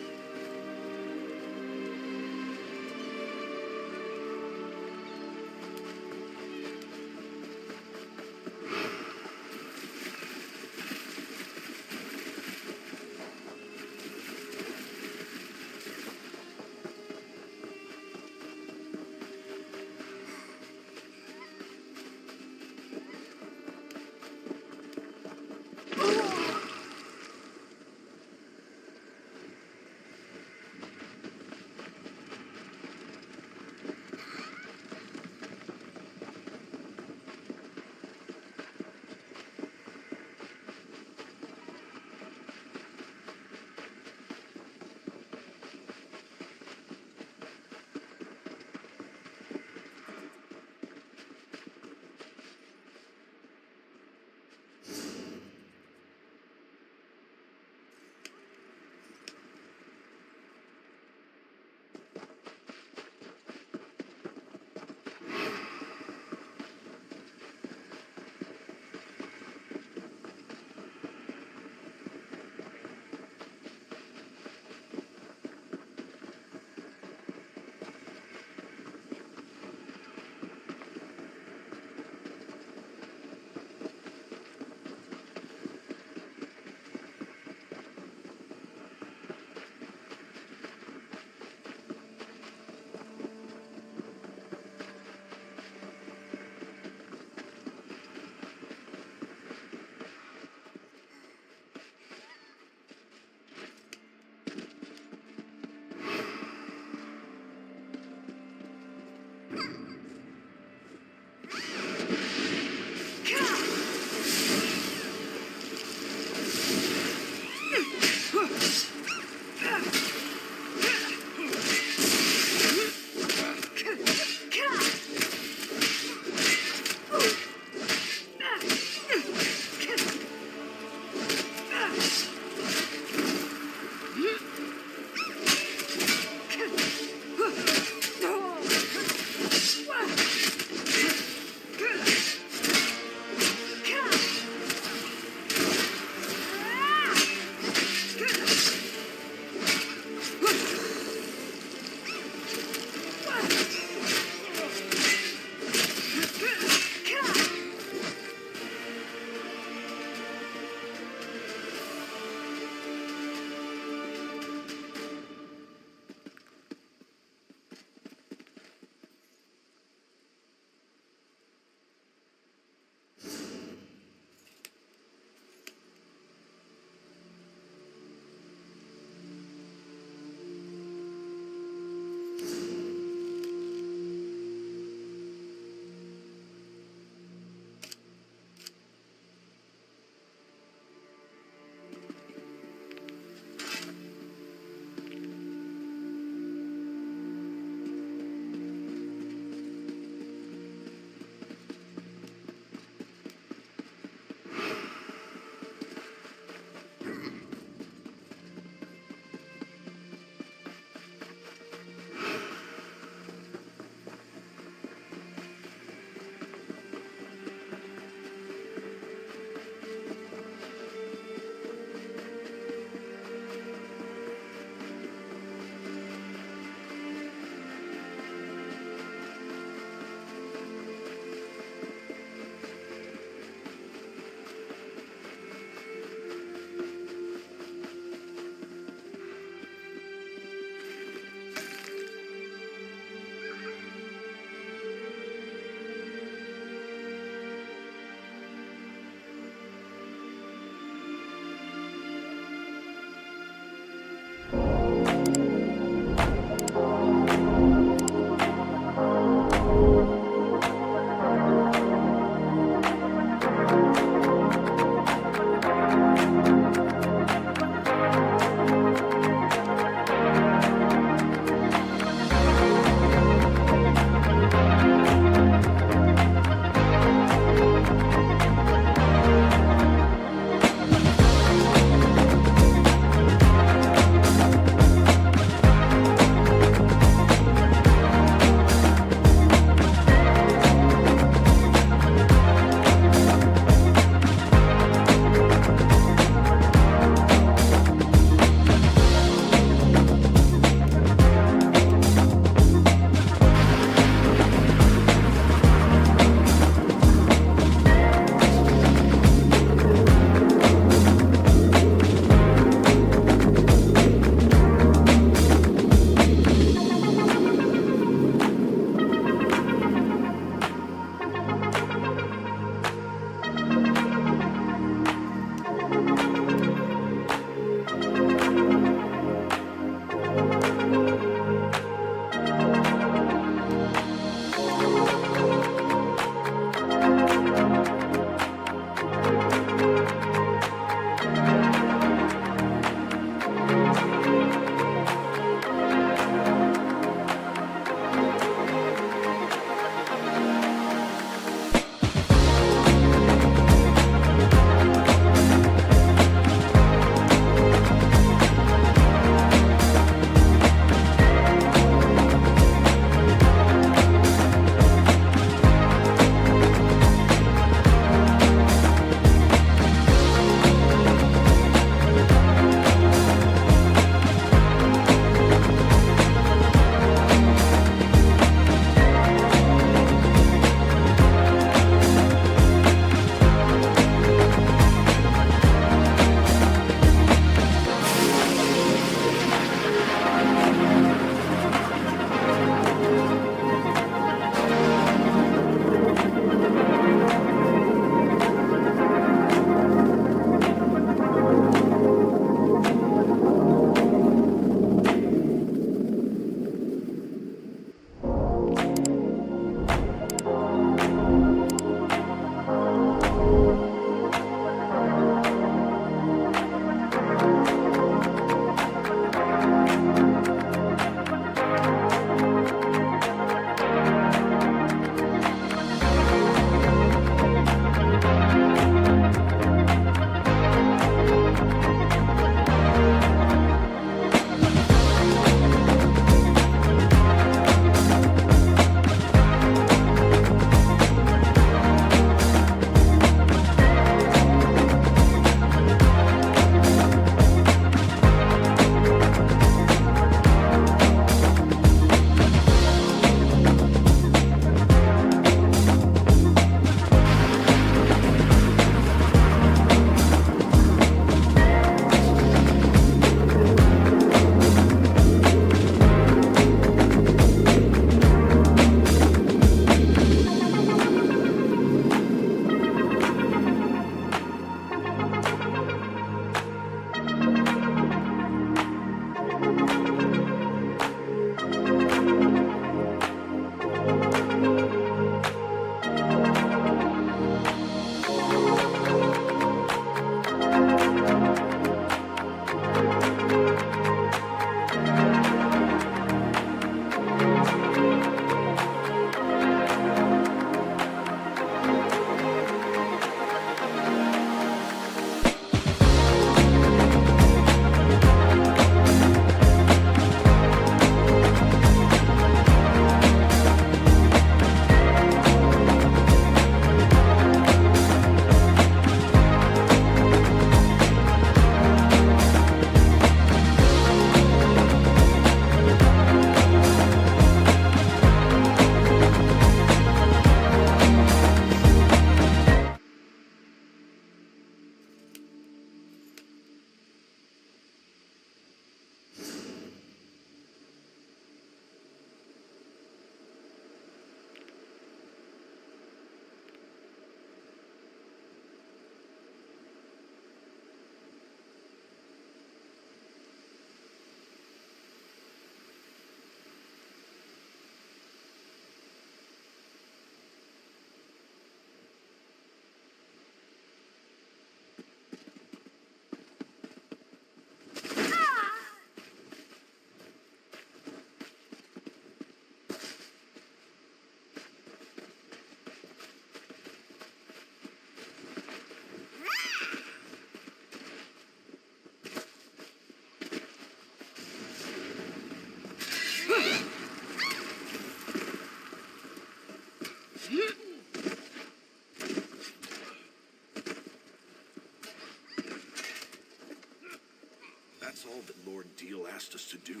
Lord Deal asked us to do.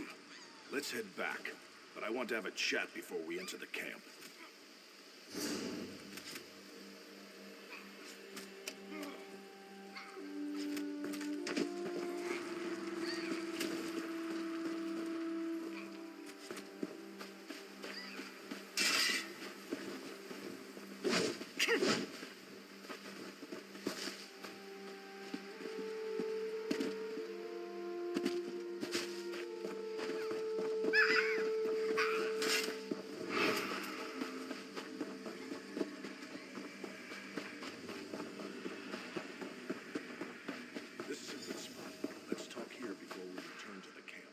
Let's head back, but I want to have a chat before we enter the camp. This is a good spot. Let's talk here before we return to the camp.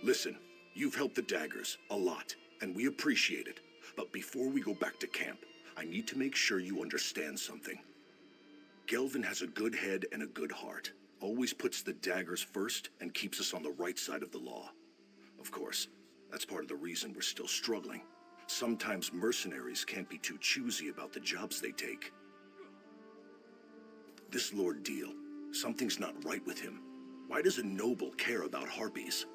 Listen, you've helped the Daggers a lot, and we appreciate it. But before we go back to camp, I need to make sure you understand something. Gelvin has a good head and a good heart. Always puts the Daggers first and keeps us on the right side of the law. Of course, that's part of the reason we're still struggling. Sometimes mercenaries can't be too choosy about the jobs they take. This Lord Deal, something's not right with him. Why does a noble care about harpies?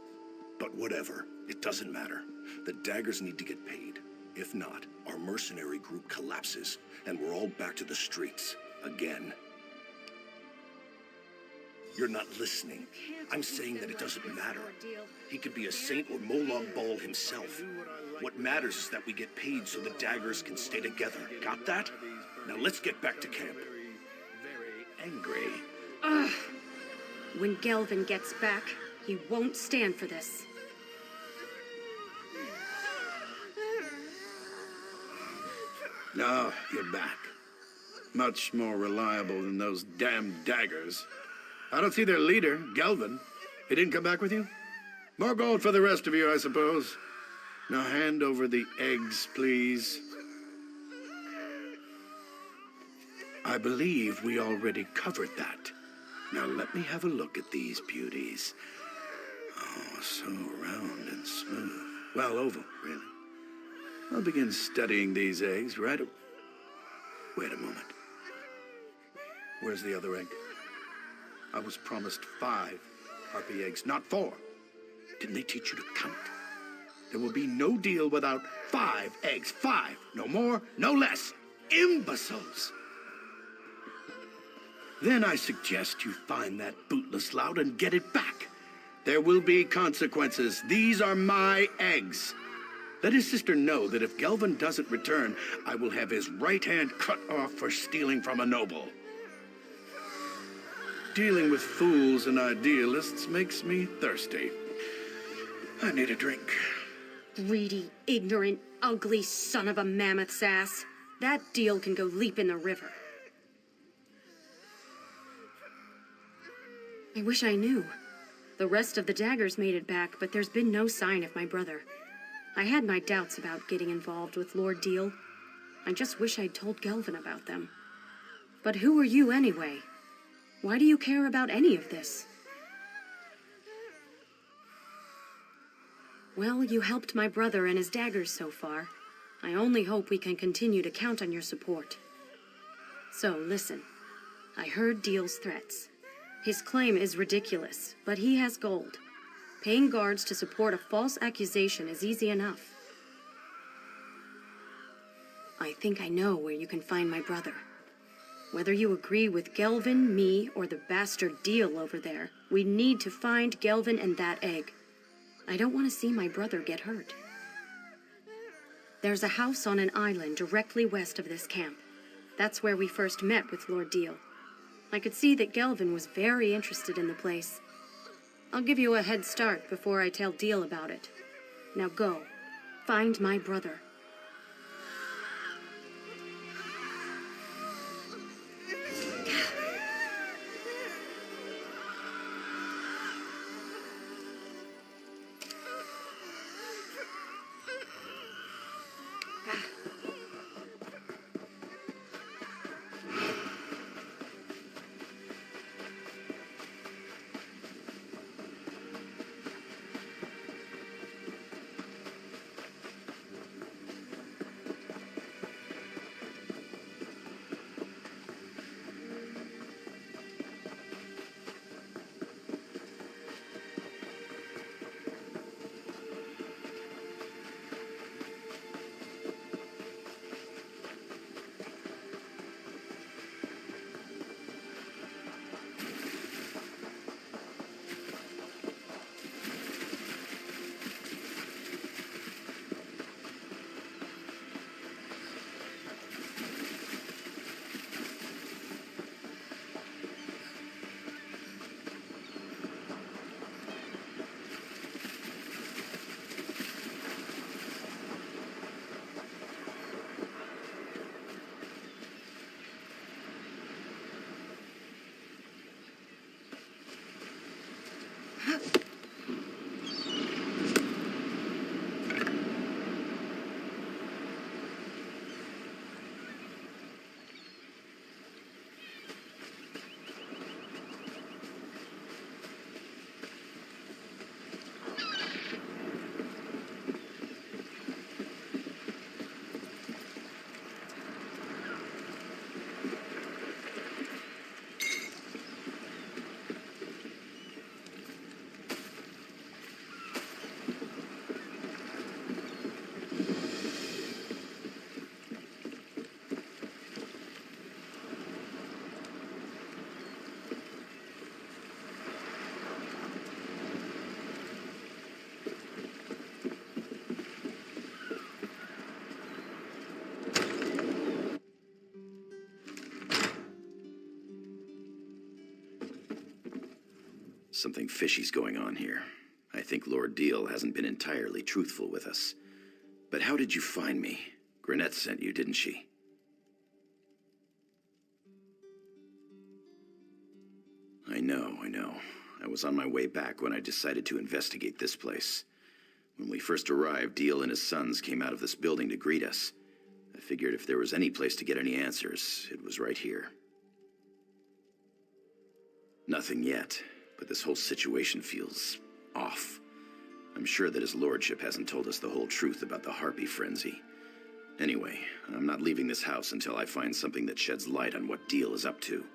But whatever, it doesn't matter. The Daggers need to get paid. If not, our mercenary group collapses, and we're all back to the streets, again. You're not listening. I'm saying that it doesn't matter. He could be a saint or Molag Bal himself. What matters is that we get paid so the Daggers can stay together. Got that? Now let's get back to camp.
Very angry.
Ugh. When Gelvin gets back, he won't stand for this.
No, you're back. Much more reliable than those damn Daggers. I don't see their leader, Gelvin. He didn't come back with you? More gold for the rest of you, I suppose. Now hand over the eggs, please. I believe we already covered that. Now let me have a look at these beauties. Oh, so round and smooth. Well, oval, really. I'll begin studying these eggs right Wait a moment. Where's the other egg? I was promised 5 harpy eggs, not 4. Didn't they teach you to count? There will be no deal without 5 eggs. 5. No more, no less. Imbeciles! Then I suggest you find that bootless lout and get it back. There will be consequences. These are my eggs. Let his sister know that if Gelvin doesn't return, I will have his right hand cut off for stealing from a noble. Dealing with fools and idealists makes me thirsty. I need a drink.
Greedy, ignorant, ugly son of a mammoth's ass. That deal can go leap in the river. I wish I knew. The rest of the Daggers made it back, but there's been no sign of my brother. I had my doubts about getting involved with Lord Deal. I just wish I'd told Gelvin about them. But who are you anyway? Why do you care about any of this? Well, you helped my brother and his Daggers so far. I only hope we can continue to count on your support. So, listen. I heard Deal's threats. His claim is ridiculous, but he has gold. Paying guards to support a false accusation is easy enough. I think I know where you can find my brother. Whether you agree with Gelvin, me, or the bastard Deal over there, we need to find Gelvin and that egg. I don't want to see my brother get hurt. There's a house on an island directly west of this camp. That's where we first met with Lord Deal. I could see that Gelvin was very interested in the place. I'll give you a head start before I tell Deal about it. Now go. Find my brother.
Something fishy's going on here. I think Lord Deal hasn't been entirely truthful with us. But how did you find me? Grenette sent you, didn't she? I know. I was on my way back when I decided to investigate this place. When we first arrived, Deal and his sons came out of this building to greet us. I figured if there was any place to get any answers, it was right here. Nothing yet, but this whole situation feels off. I'm sure that his lordship hasn't told us the whole truth about the Harpy frenzy. Anyway, I'm not leaving this house until I find something that sheds light on what Deal is up to.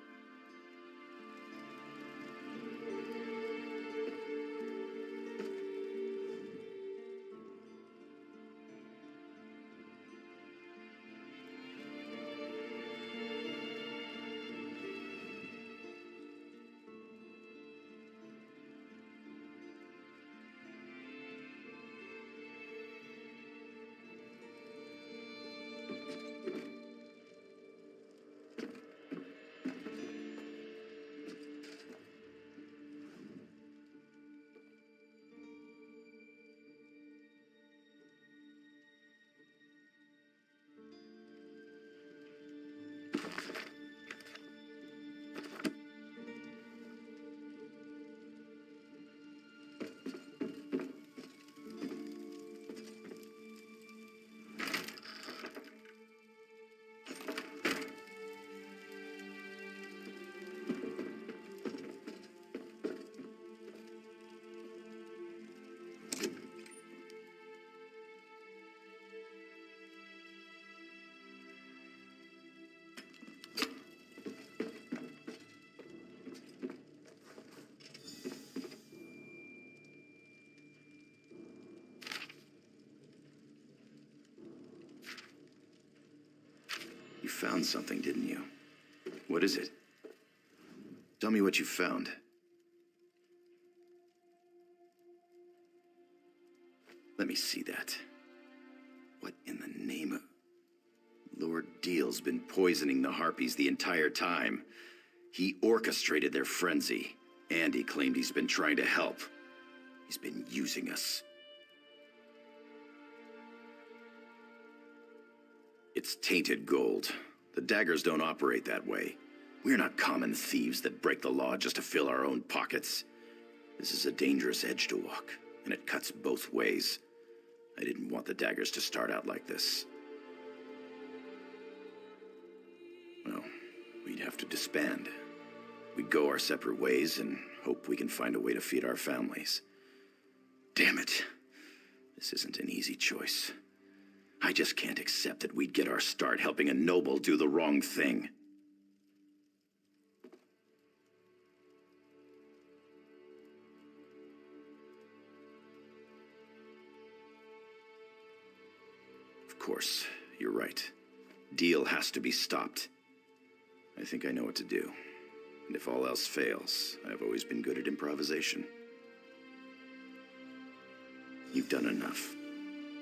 You found something, didn't you? What is it? Tell me what you found. Let me see that. What in the name of... Lord Deal's been poisoning the Harpies the entire time. He orchestrated their frenzy, and he claimed he's been trying to help. He's been using us. It's tainted gold. The daggers don't operate that way. We're not common thieves that break the law just to fill our own pockets. This is a dangerous edge to walk, and it cuts both ways. I didn't want the daggers to start out like this. Well, we'd have to disband. We'd go our separate ways and hope we can find a way to feed our families. Damn it. This isn't an easy choice. I just can't accept that we'd get our start helping a noble do the wrong thing. Of course, you're right. Deal has to be stopped. I think I know what to do. And if all else fails, I've always been good at improvisation. You've done enough.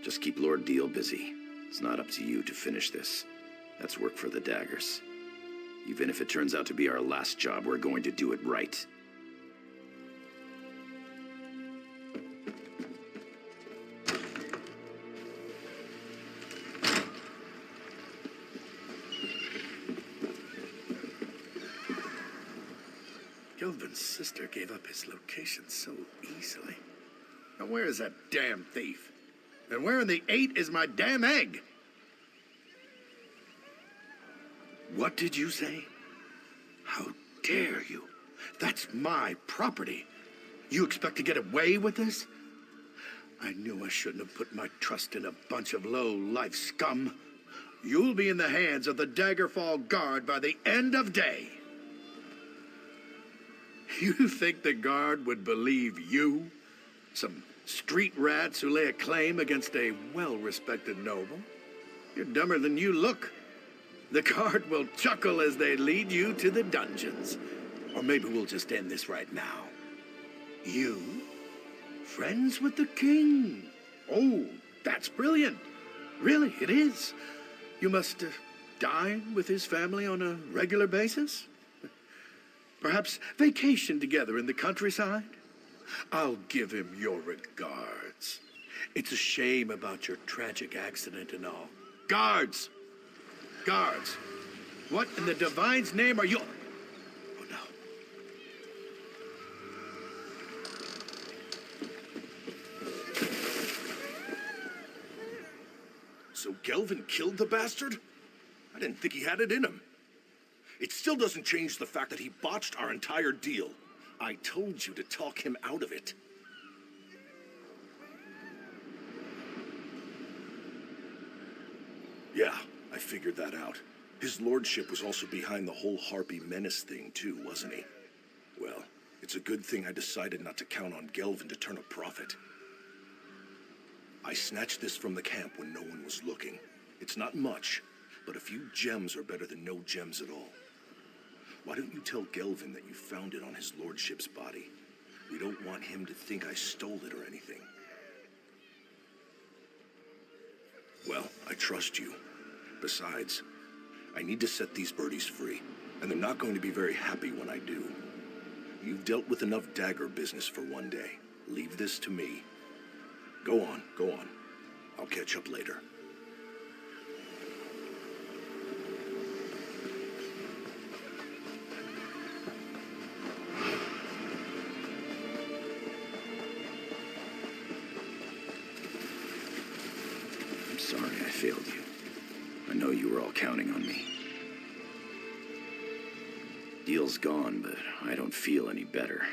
Just keep Lord Deal busy. It's not up to you to finish this. That's work for the daggers. Even if it turns out to be our last job, we're going to do it right.
Gilvin's sister gave up his location so easily. Now where is that damn thief? And where in the 8 is my damn egg? What did you say? How dare you? That's my property. You expect to get away with this? I knew I shouldn't have put my trust in a bunch of low-life scum. You'll be in the hands of the Daggerfall Guard by the end of day. You think the Guard would believe you? Some street rats who lay a claim against a well-respected noble? You're dumber than you look. The Guard will chuckle as they lead you to the dungeons. Or maybe we'll just end this right now. You? Friends with the king? Oh, that's brilliant. Really, it is. You must dine with his family on a regular basis? Perhaps vacation together in the countryside? I'll give him your regards. It's a shame about your tragic accident and all. Guards! Guards! What in the divine's name are you... Oh, no.
So Gelvin killed the bastard? I didn't think he had it in him. It still doesn't change the fact that he botched our entire deal. I told you to talk him out of it. Yeah, I figured that out. His lordship was also behind the whole Harpy menace thing too, wasn't he? Well, it's a good thing I decided not to count on Gelvin to turn a profit. I snatched this from the camp when no one was looking. It's not much, but a few gems are better than no gems at all. Why don't you tell Gelvin that you found it on his lordship's body? We don't want him to think I stole it or anything. Well, I trust you. Besides, I need to set these birdies free, and they're not going to be very happy when I do. You've dealt with enough dagger business for one day. Leave this to me. Go on, go on. I'll catch up later.
I'm sorry I failed you. I know you were all counting on me. Deal's gone, but I don't feel any better.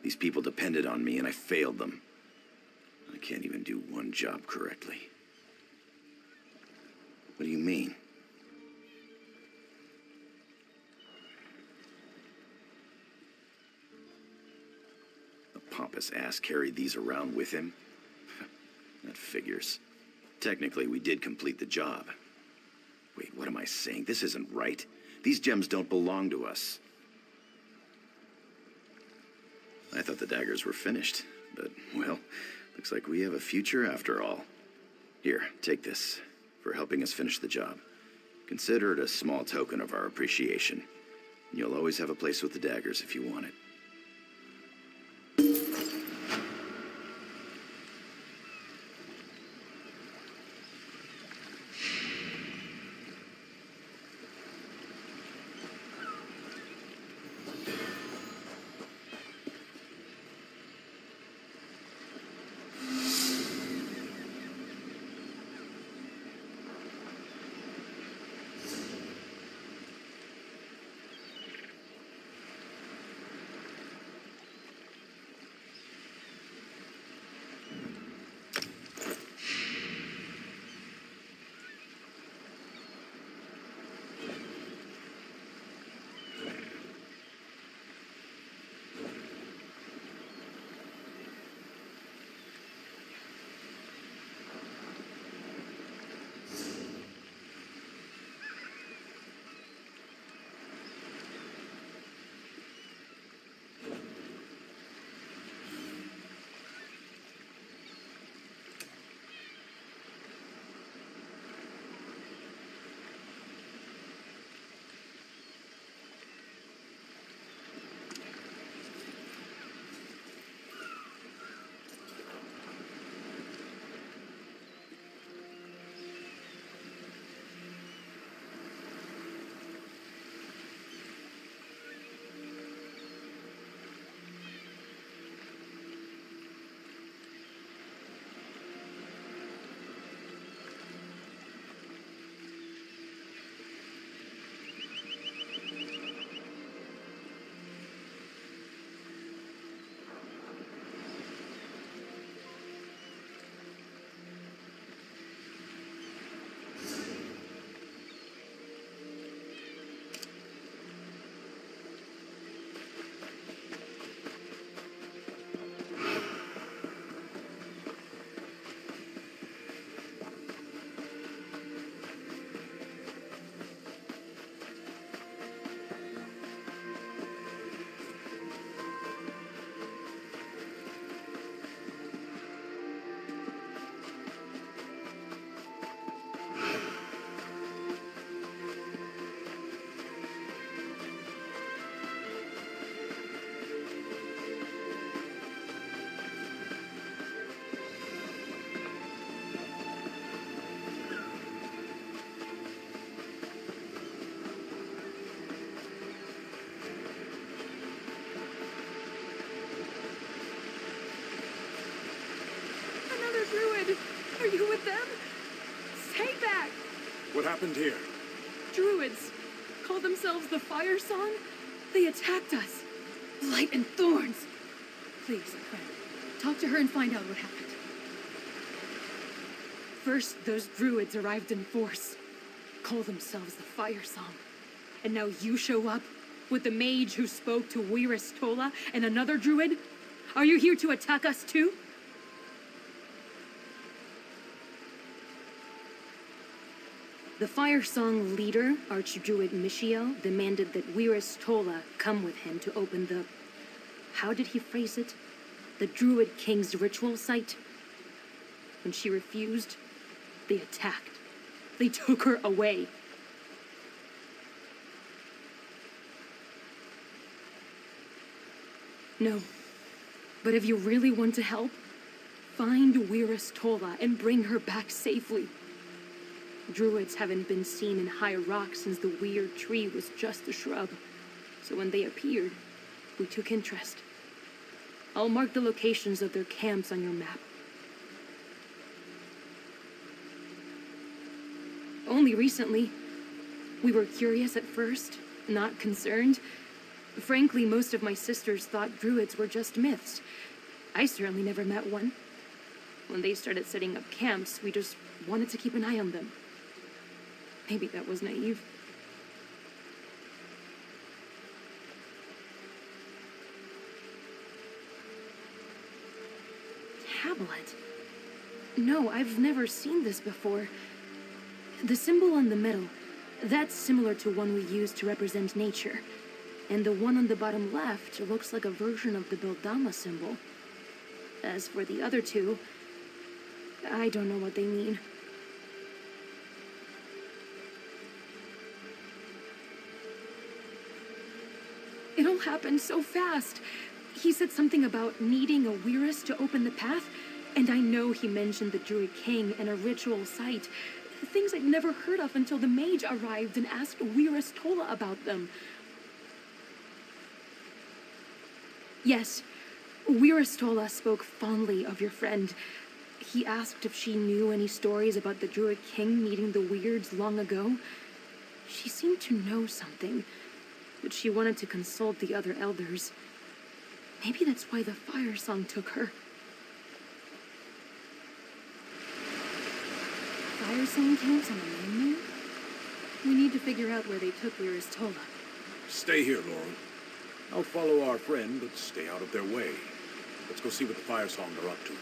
These people depended on me, and I failed them. I can't even do one job correctly. What do you mean? The pompous ass carried these around with him? That figures. Technically, we did complete the job. Wait, what am I saying? This isn't right. These gems don't belong to us. I thought the daggers were finished, but, well, looks like we have a future after all. Here, take this, for helping us finish the job. Consider it a small token of our appreciation. You'll always have a place with the daggers if you want it.
happened here?
Druids call themselves the Fire Song? They attacked us. Blight and thorns. Please, friend, talk to her and find out what happened. First, those druids arrived in force. Call themselves the Fire Song. And now you show up with the mage who spoke to Weiris Tola and another druid? Are you here to attack us too? The Fire Song leader, Archdruid Michiel, demanded that Weiris Tola come with him to open the... How did he phrase it? The Druid King's ritual site. When she refused, they attacked. They took her away. No. But if you really want to help, find Weiris Tola and bring her back safely. Druids haven't been seen in High Rock since the weird tree was just a shrub. So when they appeared, we took interest. I'll mark the locations of their camps on your map. Only recently. We were curious at first, not concerned. Frankly, most of my sisters thought druids were just myths. I certainly never met one. When they started setting up camps, we just wanted to keep an eye on them. Maybe that was naive. Tablet? No, I've never seen this before. The symbol on the middle, that's similar to one we use to represent nature. And the one on the bottom left looks like a version of the Beldama symbol. As for the other two, I don't know what they mean. It all happened so fast. He said something about needing a Weiris to open the path, and I know he mentioned the Druid King and a ritual site. Things I'd never heard of until the mage arrived and asked Weiris Tola about them. Yes, Weiris Tola spoke fondly of your friend. He asked if she knew any stories about the Druid King meeting the Weirds long ago. She seemed to know something, but she wanted to consult the other elders. Maybe that's why the Fire Song took her. Fire Song camps on the mainland? We need to figure out where they took Weiris Tola.
Stay here, Laurel. I'll follow our friend, but stay out of their way. Let's go see what the Fire Song are up to.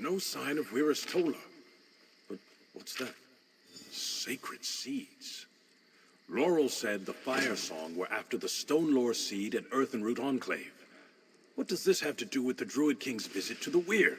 No sign of Weiris Tola. But what's that? Sacred seeds. Laurel said the Fire Song were after the Stone Lore Seed and Earthenroot Enclave. What does this have to do with the Druid King's visit to the Weird?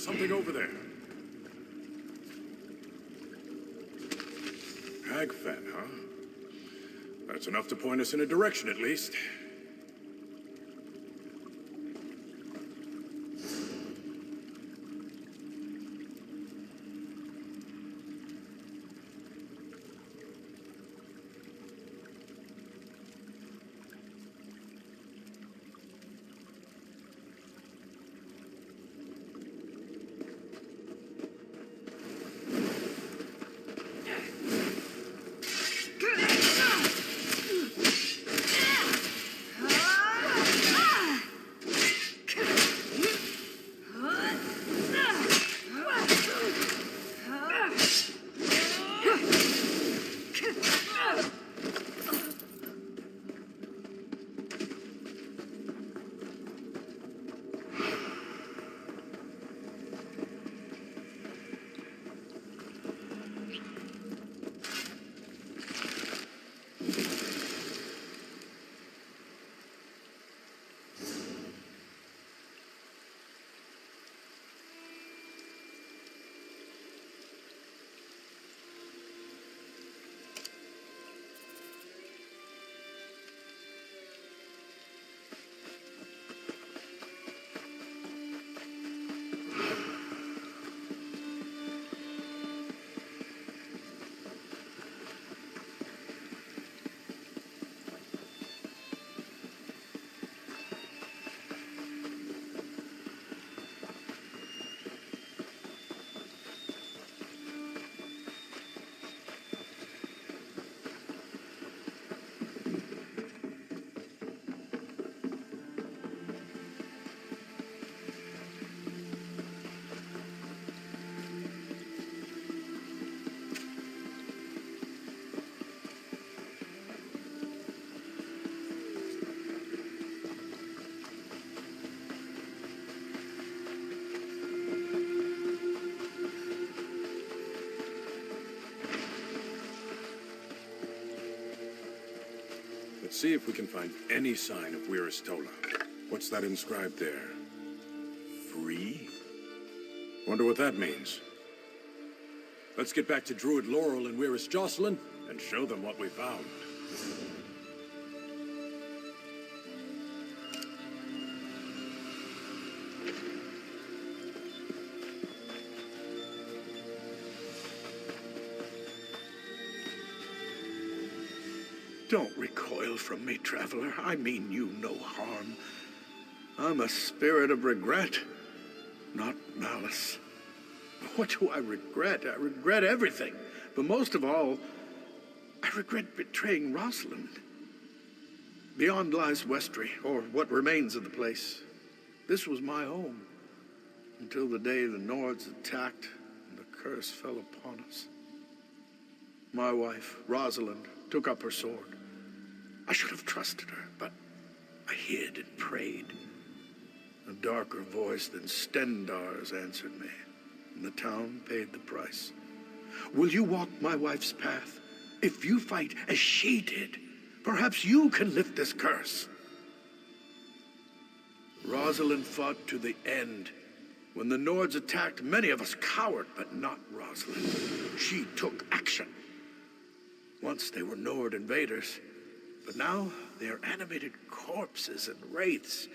something over there. Hagfen, huh? That's enough to point us in a direction, at least. Let's see if we can find any sign of Wirastola. What's that inscribed there? Free? Wonder what that means. Let's get back to Druid Laurel and Wirist Jocelyn and show them what we found.
Don't recoil from me, traveler. I mean you no harm. I'm a spirit of regret, not malice. What do I regret? I regret everything. But most of all, I regret betraying Rosalind. Beyond lies Westry, or what remains of the place. This was my home, until the day the Nords attacked and the curse fell upon us. My wife, Rosalind, took up her sword. I should have trusted her, but I hid and prayed. A darker voice than Stendar's answered me, and the town paid the price. Will you walk my wife's path? If you fight as she did, perhaps you can lift this curse. Rosalind fought to the end. When the Nords attacked, many of us cowered, but not Rosalind. She took action. Once they were Nord invaders, but now they are animated corpses and wraiths.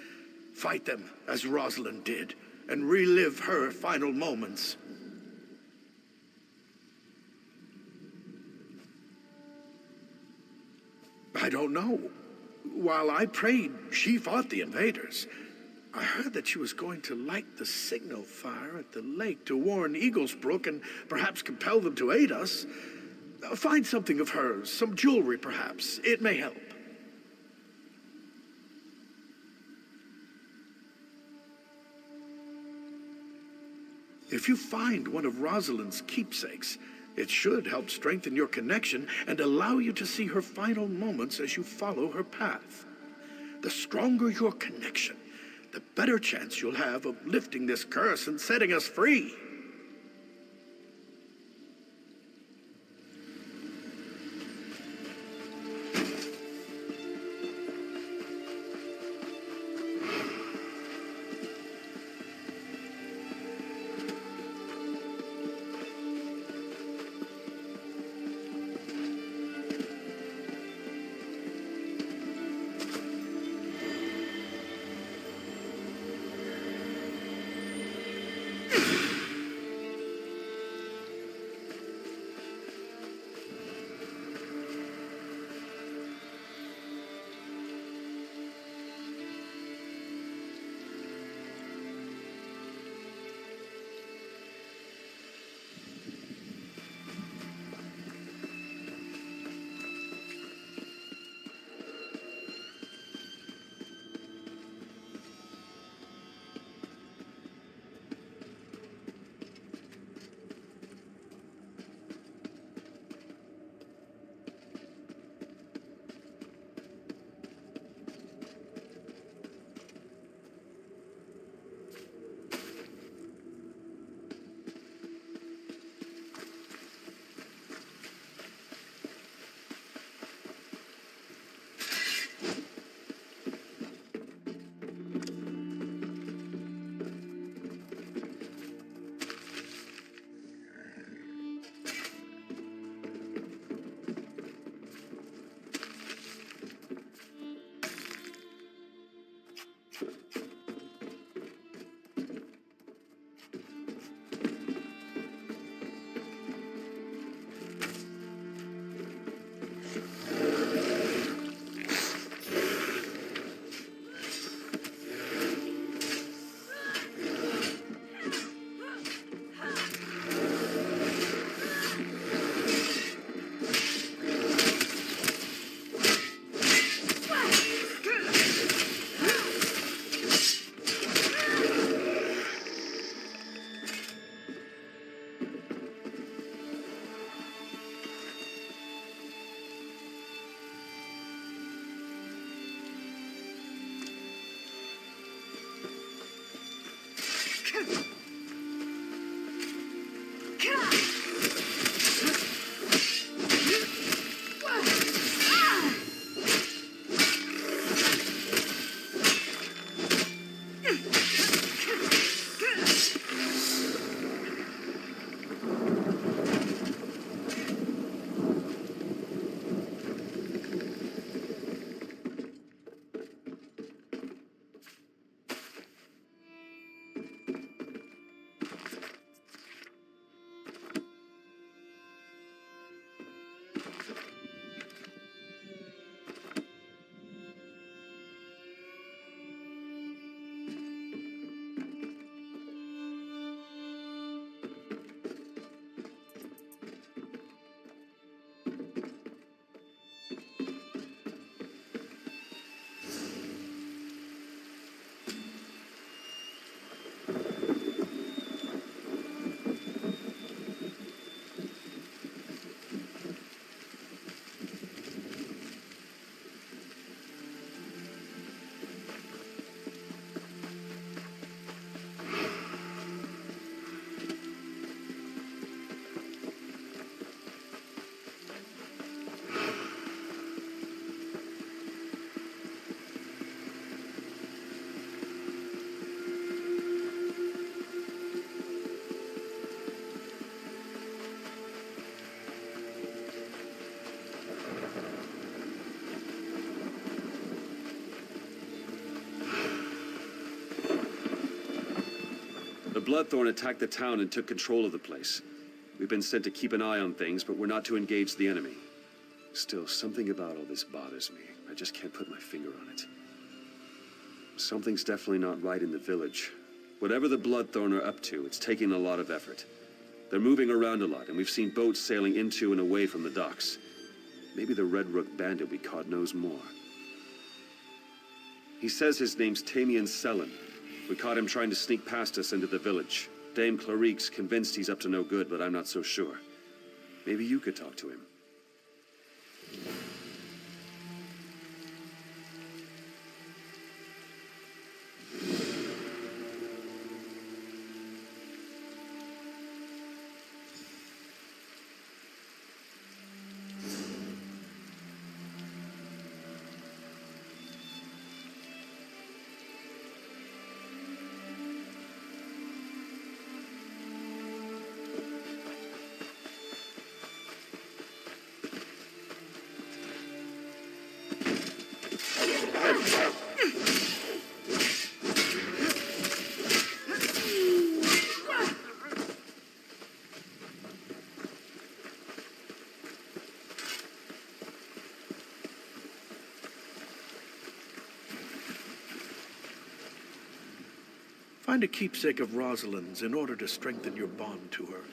Fight them as Rosalind did, and relive her final moments. I don't know. While I prayed, she fought the invaders. I heard that she was going to light the signal fire at the lake to warn Eaglesbrook and perhaps compel them to aid us. Find something of hers, some jewelry perhaps. It may help. If you find one of Rosalind's keepsakes, it should help strengthen your connection and allow you to see her final moments as you follow her path. The stronger your connection, the better chance you'll have of lifting this curse and setting us free.
The Bloodthorn attacked the town and took control of the place. We've been sent to keep an eye on things, but we're not to engage the enemy. Still, something about all this bothers me. I just can't put my finger on it. Something's definitely not right in the village. Whatever the Bloodthorn are up to, it's taking a lot of effort. They're moving around a lot, and we've seen boats sailing into and away from the docks. Maybe the Red Rook bandit we caught knows more. He says his name's Tamian Sellen. We caught him trying to sneak past us into the village. Dame Clarique's convinced he's up to no good, but I'm not so sure. Maybe you could talk to him.
Find a keepsake of Rosalind's in order to strengthen your bond to her.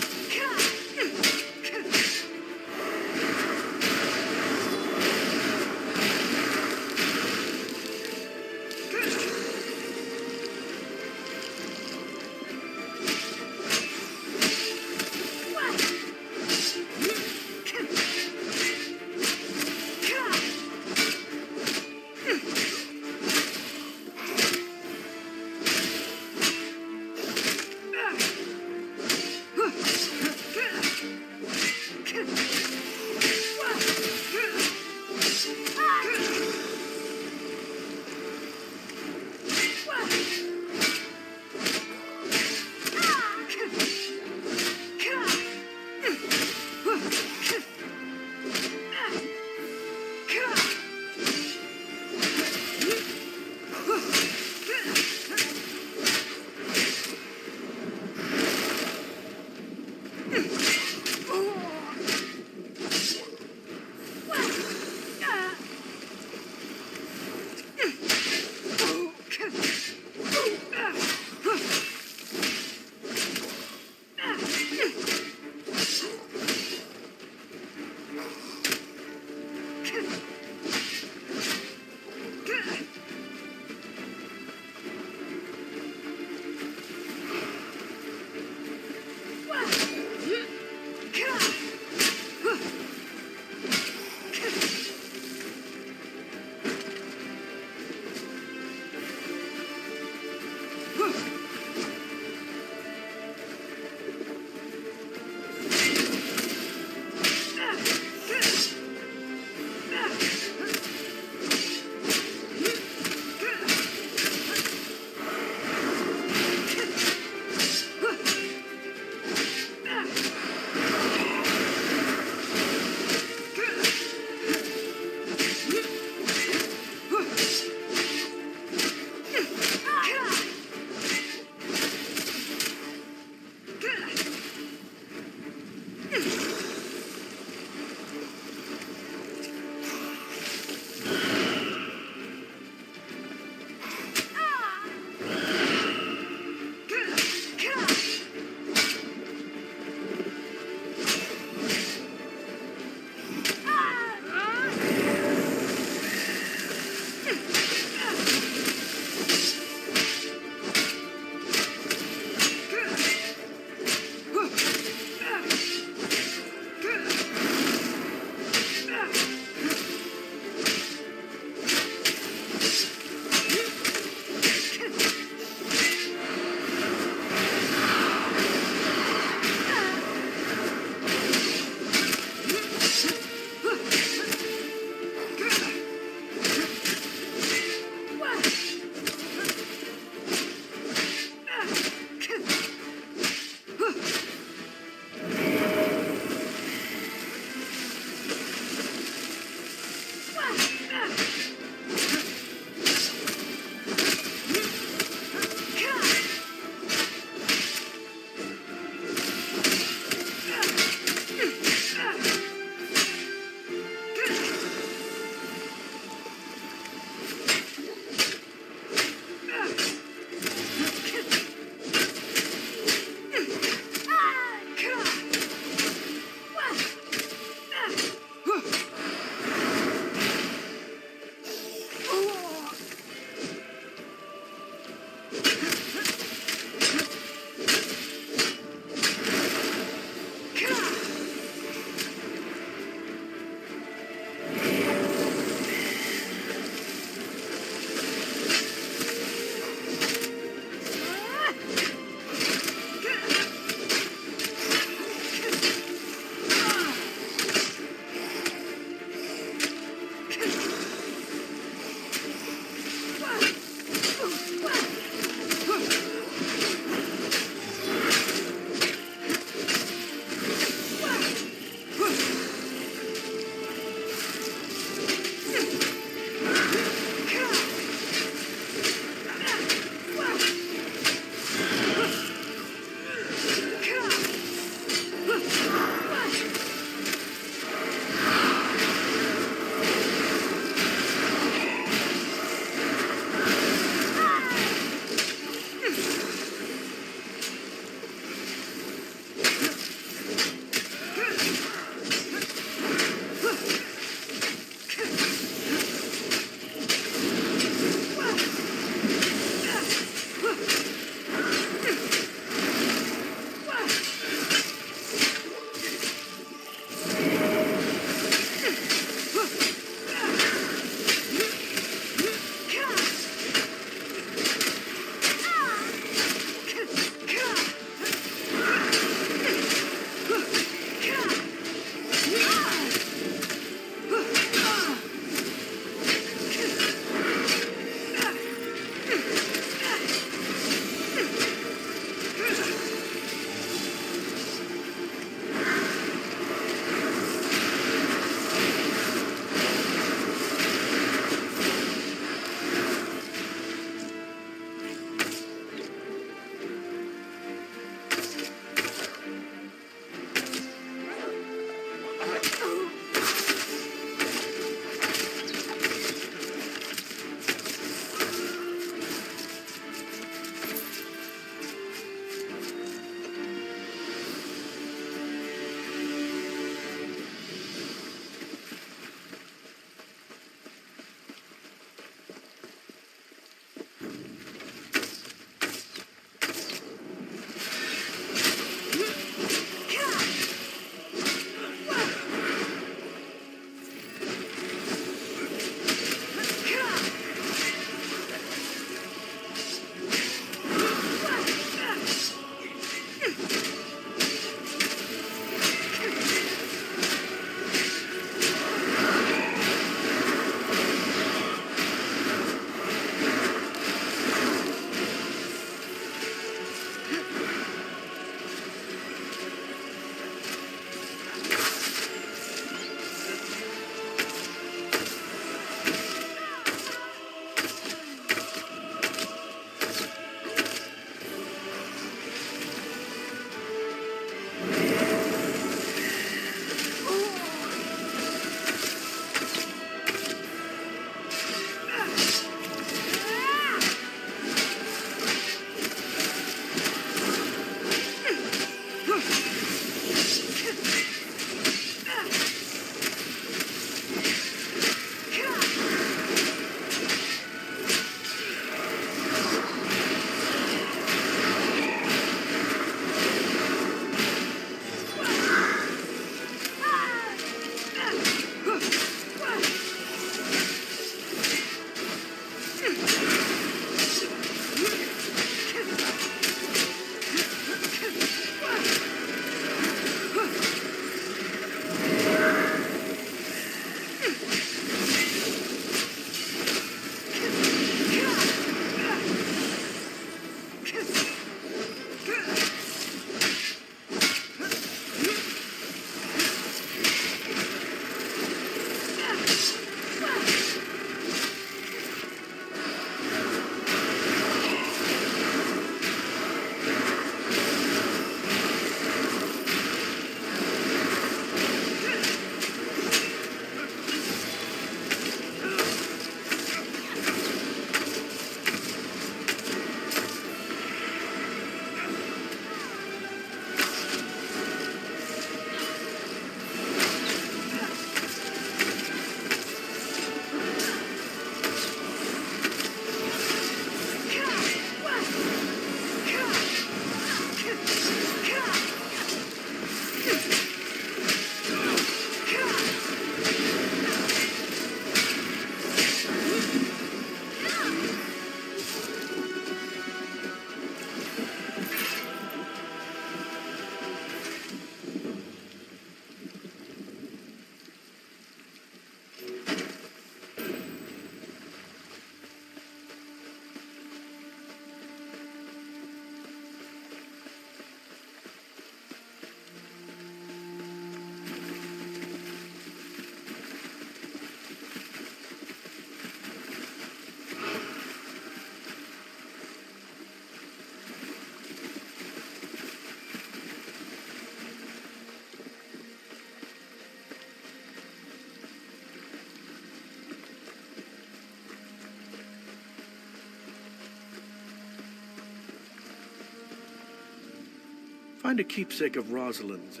Find a keepsake of Rosalind's.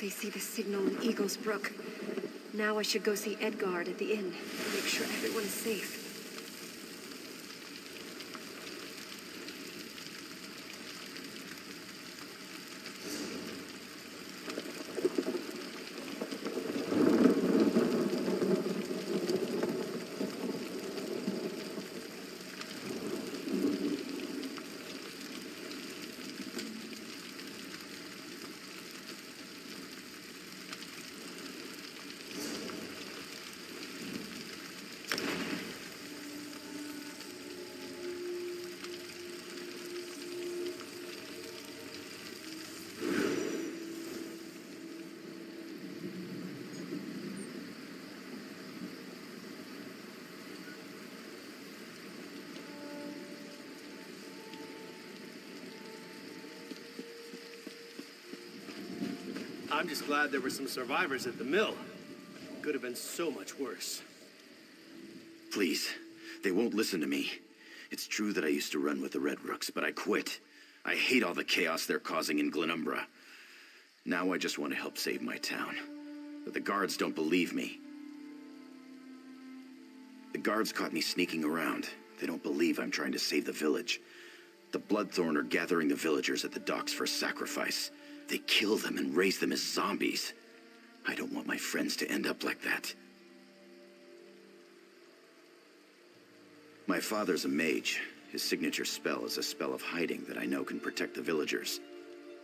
They see the signal in Eagle's Brook. Now I should go see Edgard at the inn. Make sure everyone is safe.
I'm just glad there were some survivors at the mill. Could have been so much worse.
Please, they won't listen to me. It's true that I used to run with the Red Rooks, but I quit. I hate all the chaos they're causing in Glenumbra. Now I just want to help save my town. But the guards don't believe me. The guards caught me sneaking around. They don't believe I'm trying to save the village. The Bloodthorn are gathering the villagers at the docks for sacrifice. They kill them and raise them as zombies. I don't want my friends to end up like that. My father's a mage. His signature spell is a spell of hiding that I know can protect the villagers.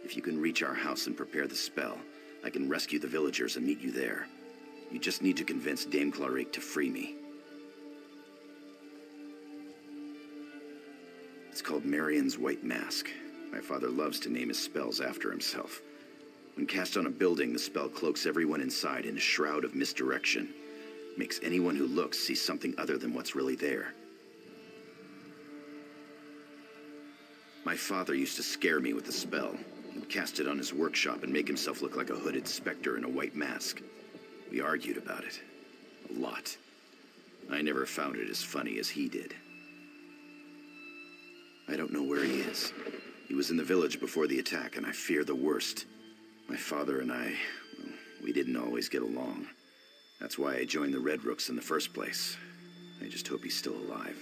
If you can reach our house and prepare the spell, I can rescue the villagers and meet you there. You just need to convince Dame Clarique to free me. It's called Marion's White Mask. My father loves to name his spells after himself. When cast on a building, the spell cloaks everyone inside in a shroud of misdirection. Makes anyone who looks see something other than what's really there. My father used to scare me with the spell. He'd cast it on his workshop and make himself look like a hooded specter in a white mask. We argued about it. A lot. I never found it as funny as he did. I don't know where he is. He was in the village before the attack, and I fear the worst. My father and I, well, we didn't always get along. That's why I joined the Red Rooks in the first place. I just hope he's still alive.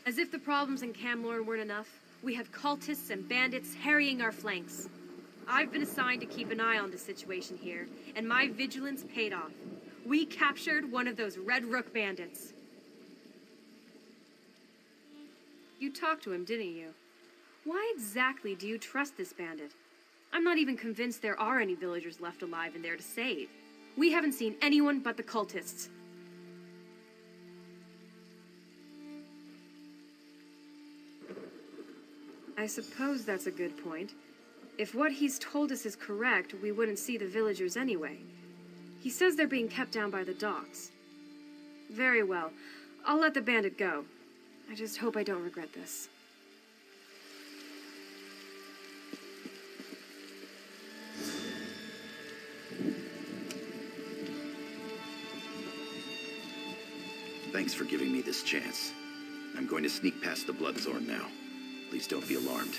As if the problems in Camlorn weren't enough, we have cultists and bandits harrying our flanks. I've been assigned to keep an eye on the situation here, and my vigilance paid off. We captured one of those Red Rook bandits. You talked to him, didn't you? Why exactly do you trust this bandit? I'm not even convinced there are any villagers left alive in there to save. We haven't seen anyone but the cultists. I suppose that's a good point. If what he's told us is correct, we wouldn't see the villagers anyway. He says they're being kept down by the docks. Very well. I'll let the bandit go. I just hope I don't regret this.
Thanks for giving me this chance. I'm going to sneak past the Bloodthorn now. Please don't be alarmed.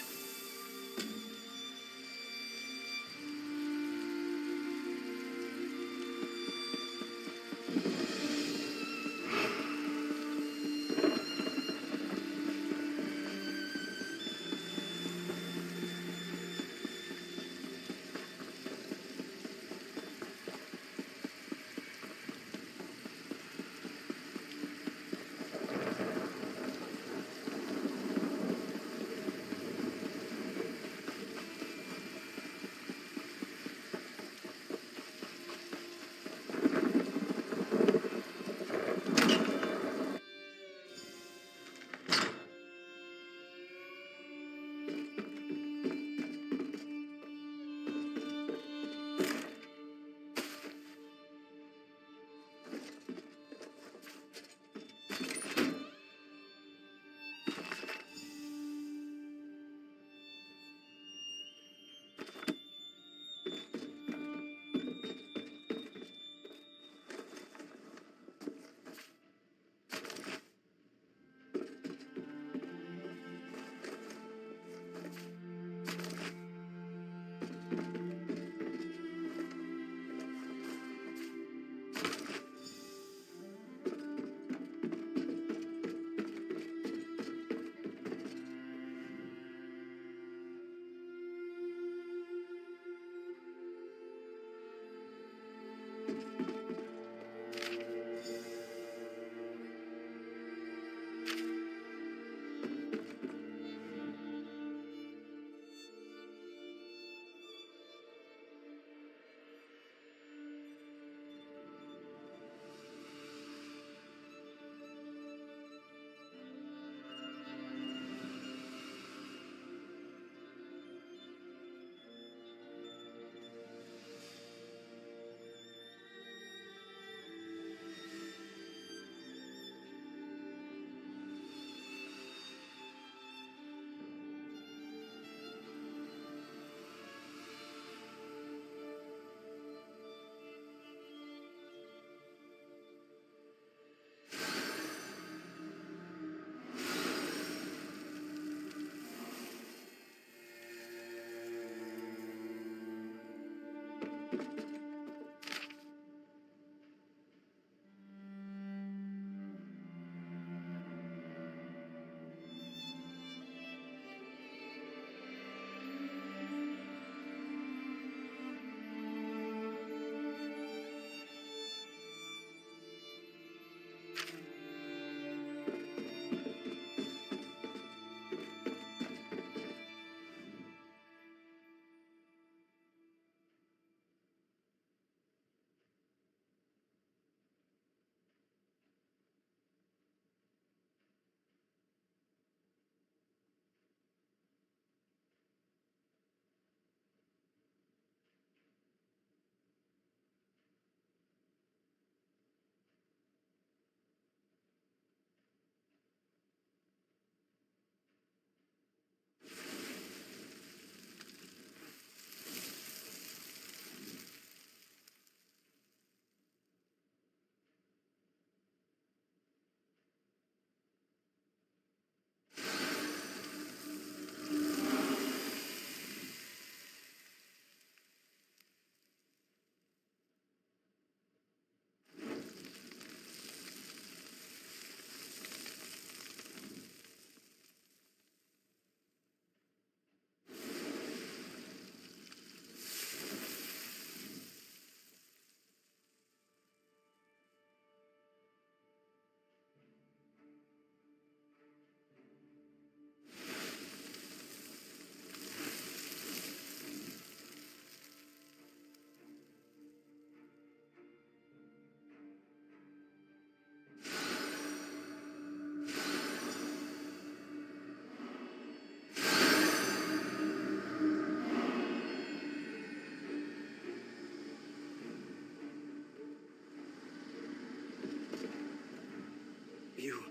You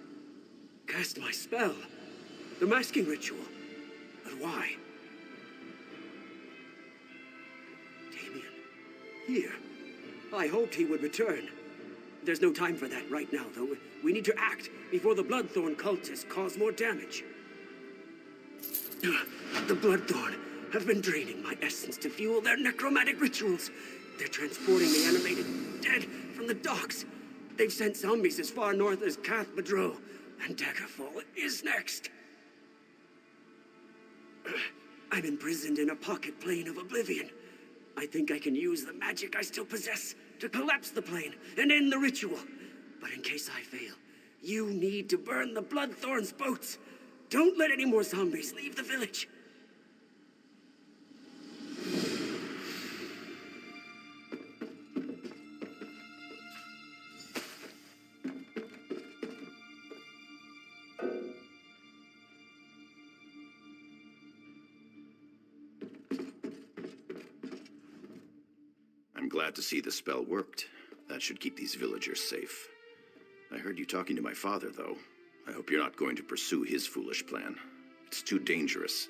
cast my spell. The masking ritual. But why? Damien. Here. I hoped he would return. There's no time for that right now, though. We need to act before the Bloodthorn cultists cause more damage. The Bloodthorn have been draining my essence to fuel their necromantic rituals. They're transporting the animated dead from the docks. They've sent zombies as far north as Cath Madro, and Daggerfall is next. I'm imprisoned in a pocket plane of oblivion. I think I can use the magic I still possess to collapse the plane and end the ritual. But in case I fail, you need to burn the Bloodthorn's boats. Don't let any more zombies leave the village.
I'm glad to see the spell worked. That should keep these villagers safe. I heard you talking to my father, though. I hope you're not going to pursue his foolish plan. It's too dangerous.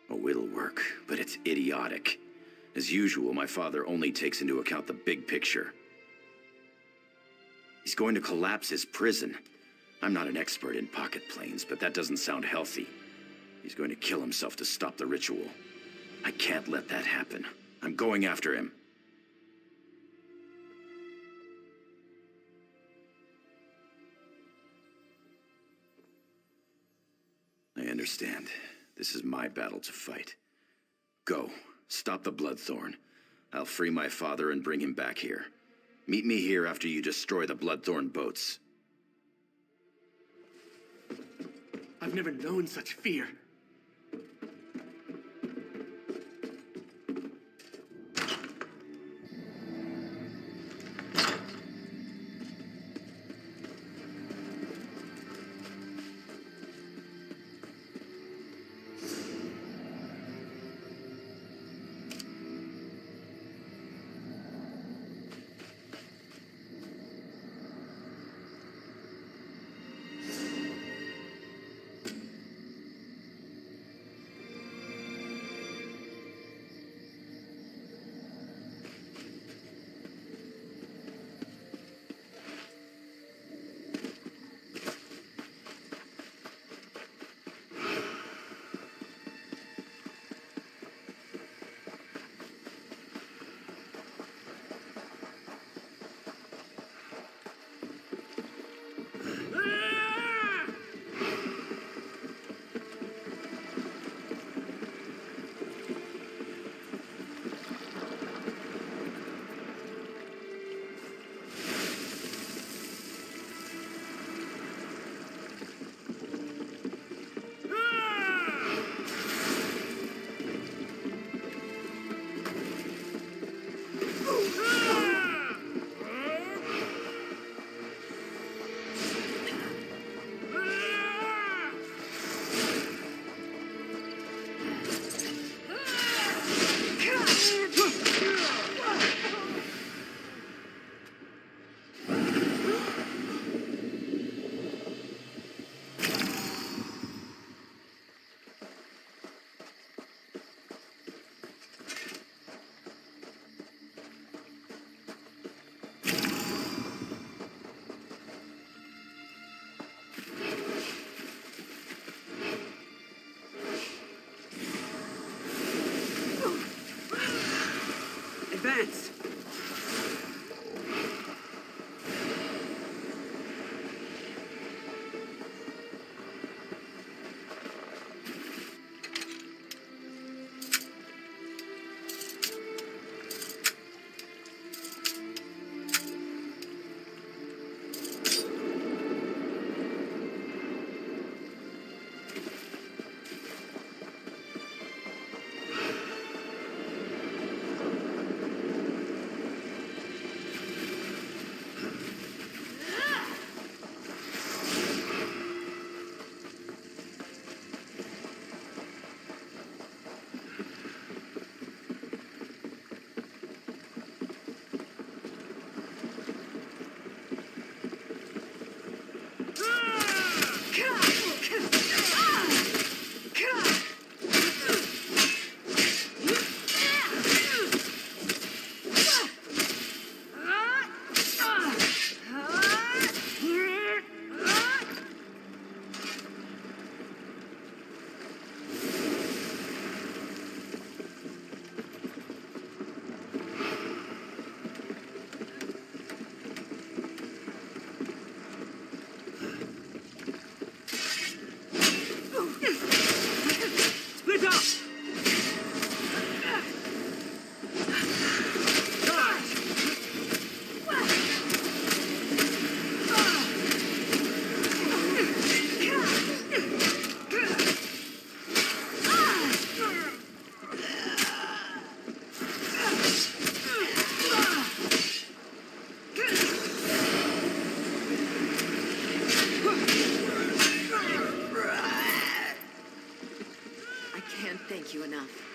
Oh, it'll work, but it's idiotic. As usual, my father only takes into account the big picture. He's going to collapse his prison. I'm not an expert in pocket planes, but that doesn't sound healthy. He's going to kill himself to stop the ritual. I can't let that happen. I'm going after him. I understand. This is my battle to fight. Go. Stop the Bloodthorn. I'll free my father and bring him back here. Meet me here after you destroy the Bloodthorn boats.
I've never known such fear.
Advance!
Thank you enough.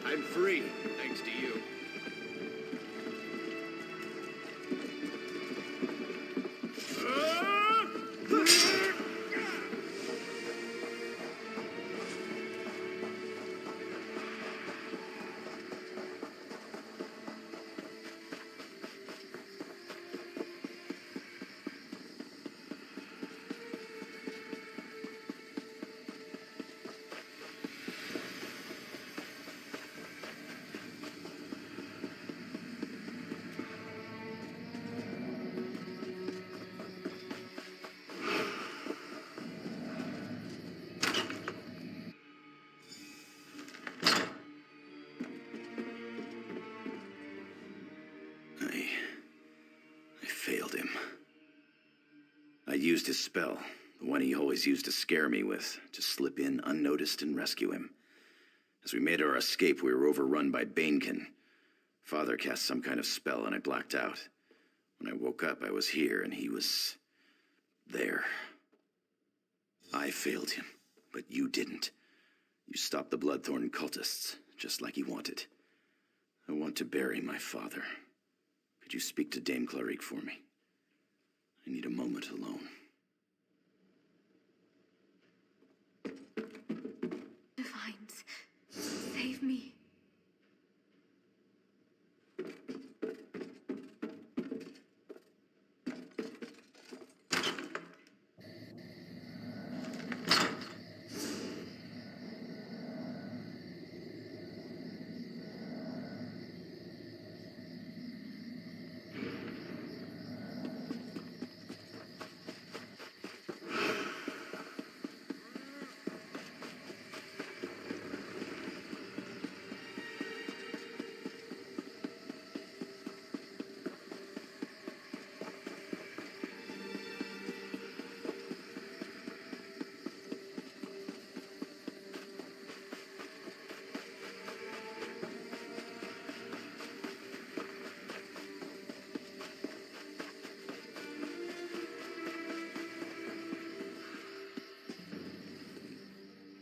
I'm free, thanks to you.
used his spell, the one he always used to scare me with, to slip in unnoticed and rescue him. As we made our escape, we were overrun by Banekin. Father cast some kind of spell and I blacked out. When I woke up, I was here and he was... there. I failed him, but you didn't. You stopped the Bloodthorn cultists, just like he wanted. I want to bury my father. Could you speak to Dame Clarique for me? I need a moment alone.
Divines, save me.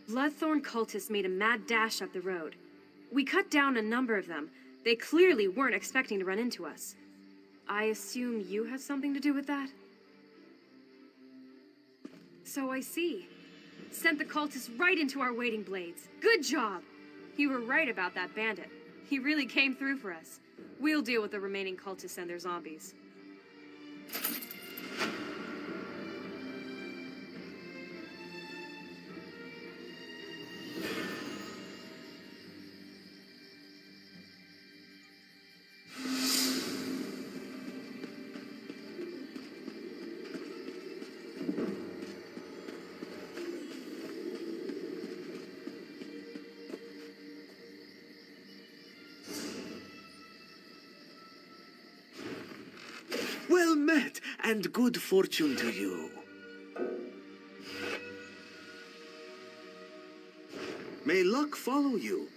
Bloodthorn cultists made a mad dash up the road. We cut down a number of them. They clearly weren't expecting to run into us. I assume you had something to do with that? So I see. Sent the cultists right into our waiting blades. Good job! You were right about that bandit. He really came through for us. We'll deal with the remaining cultists and their zombies.
Well met, and good fortune to you. May luck follow you.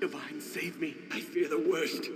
Divine, save me.
I fear the worst.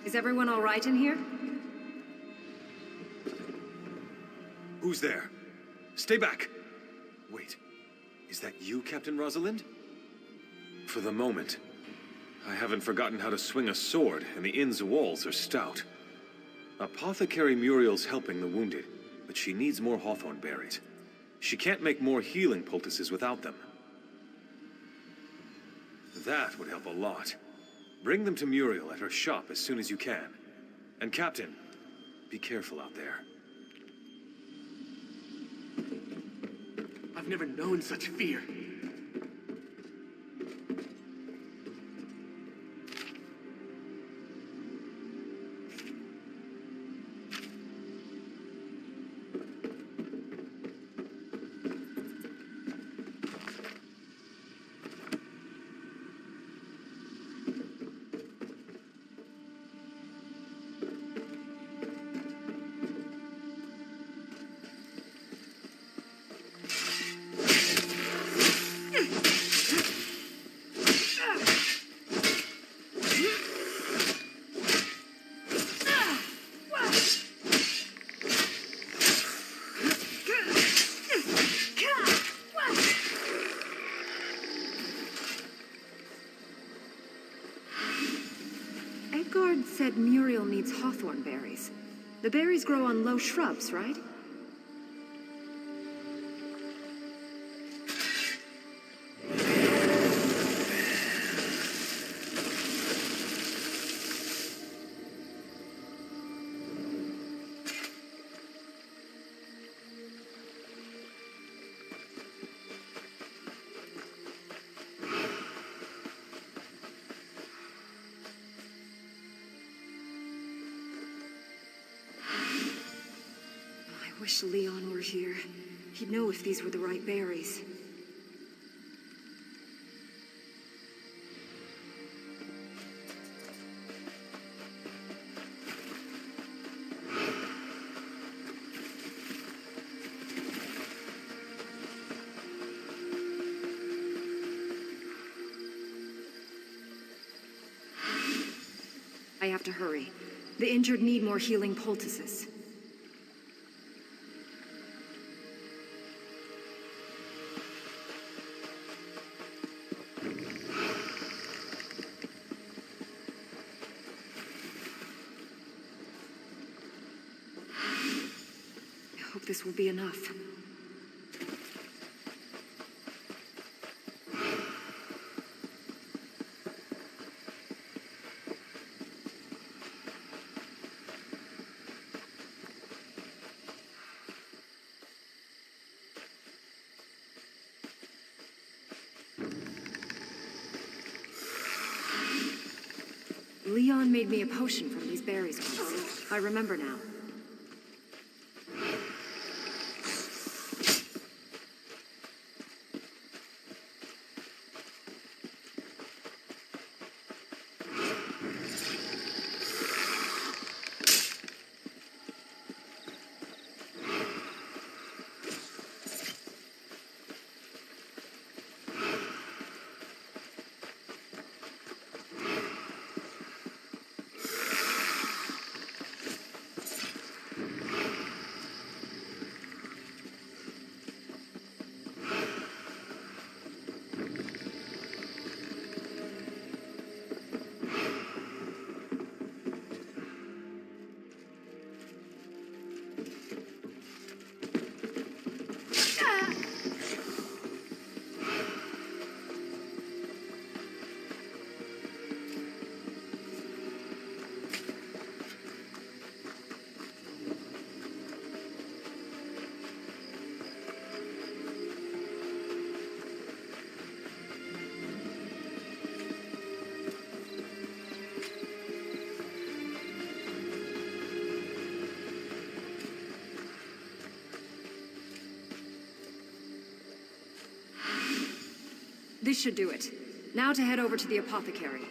Is everyone all right in here?
Who's there? Stay back! Wait, is that you, Captain Rosalind? For the moment, I haven't forgotten how to swing a sword, and the inn's walls are stout. Apothecary Muriel's helping the wounded, but she needs more hawthorn berries. She can't make more healing poultices without them. That would help a lot. Bring them to Muriel at her shop as soon as you can. And Captain, be careful out there.
I've never known such fear.
Edgard said Muriel needs hawthorn berries. The berries grow on low shrubs, right? I wish Leon were here. He'd know if these were the right berries. I have to hurry. The injured need more healing poultices. I hope this will be enough. Leon made me a potion from these berries once. I remember now.
This should do it. Now to head over to the apothecary.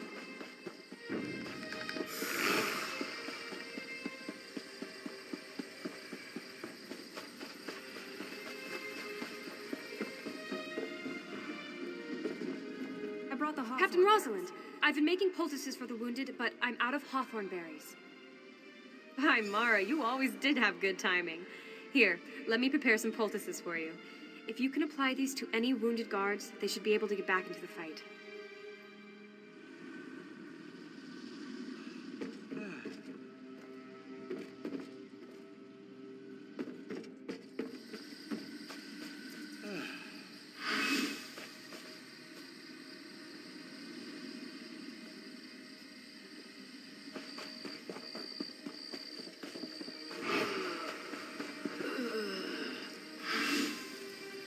I brought the hawthorn. Captain Rosalind, I've been making poultices for the wounded, but I'm out of hawthorn berries. Hi, Mara, you always did have good timing. Here, let me prepare some poultices for you. If you can apply these to any wounded guards, they should be able to get back into the fight.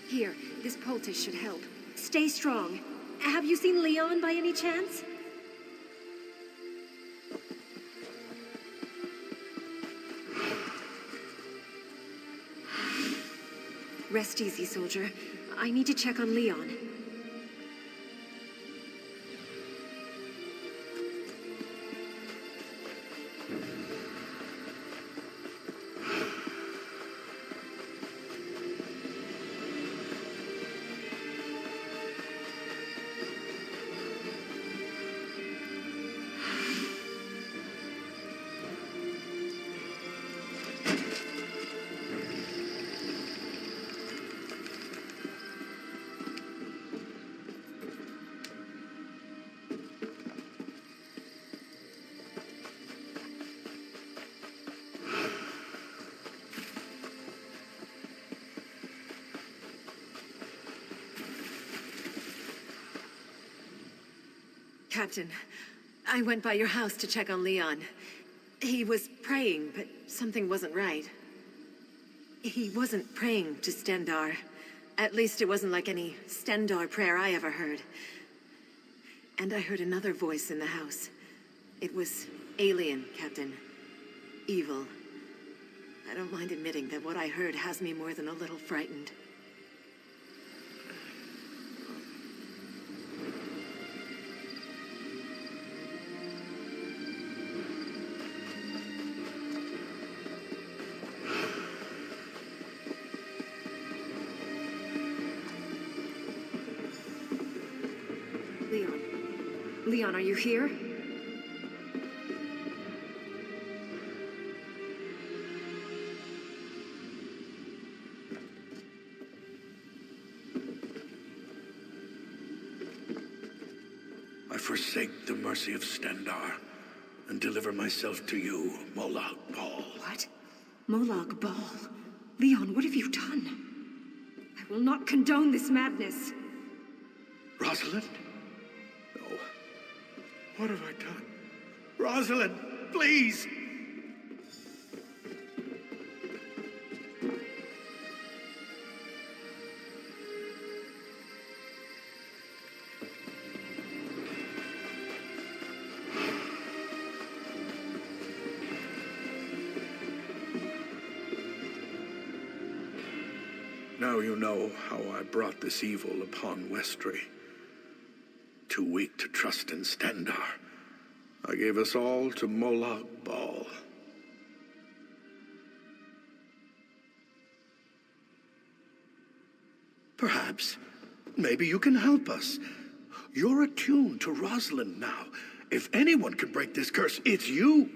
Here, this poultice should help. Stay strong. Have you seen Leon by any chance? Rest easy, soldier. I need to check on Leon.
Captain, I went by your house to check on Leon. He was praying, but something wasn't right. He wasn't praying to Stendar. At least it wasn't like any Stendar prayer I ever heard. And I heard another voice in the house. It was alien, Captain. Evil. I don't mind admitting that what I heard has me more than a little frightened.
Leon, are you here?
I forsake the mercy of Stendar and deliver myself to you, Molag Bal.
What? Molag Bal? Leon, what have you done? I will not condone this madness.
Rosalind? No. What have I done? Rosalind, please! Now you know how I brought this evil upon Westry. Too weak to trust in Stendar, I gave us all to Molag Bal. Perhaps, maybe you can help us. You're attuned to Rosalind now. If anyone can break this curse, it's you.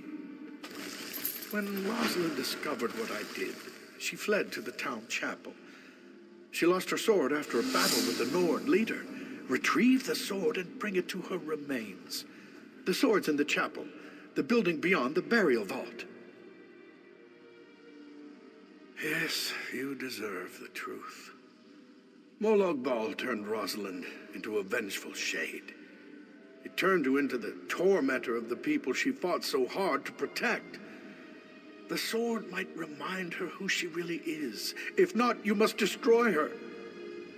When Rosalind discovered what I did, she fled to the town chapel. She lost her sword after a battle with the Nord leader. Retrieve the sword and bring it to her remains. The sword's in the chapel, the building beyond the burial vault. Yes, you deserve the truth. Molag Bal turned Rosalind into a vengeful shade. It turned her into the tormentor of the people she fought so hard to protect. The sword might remind her who she really is. If not, you must destroy her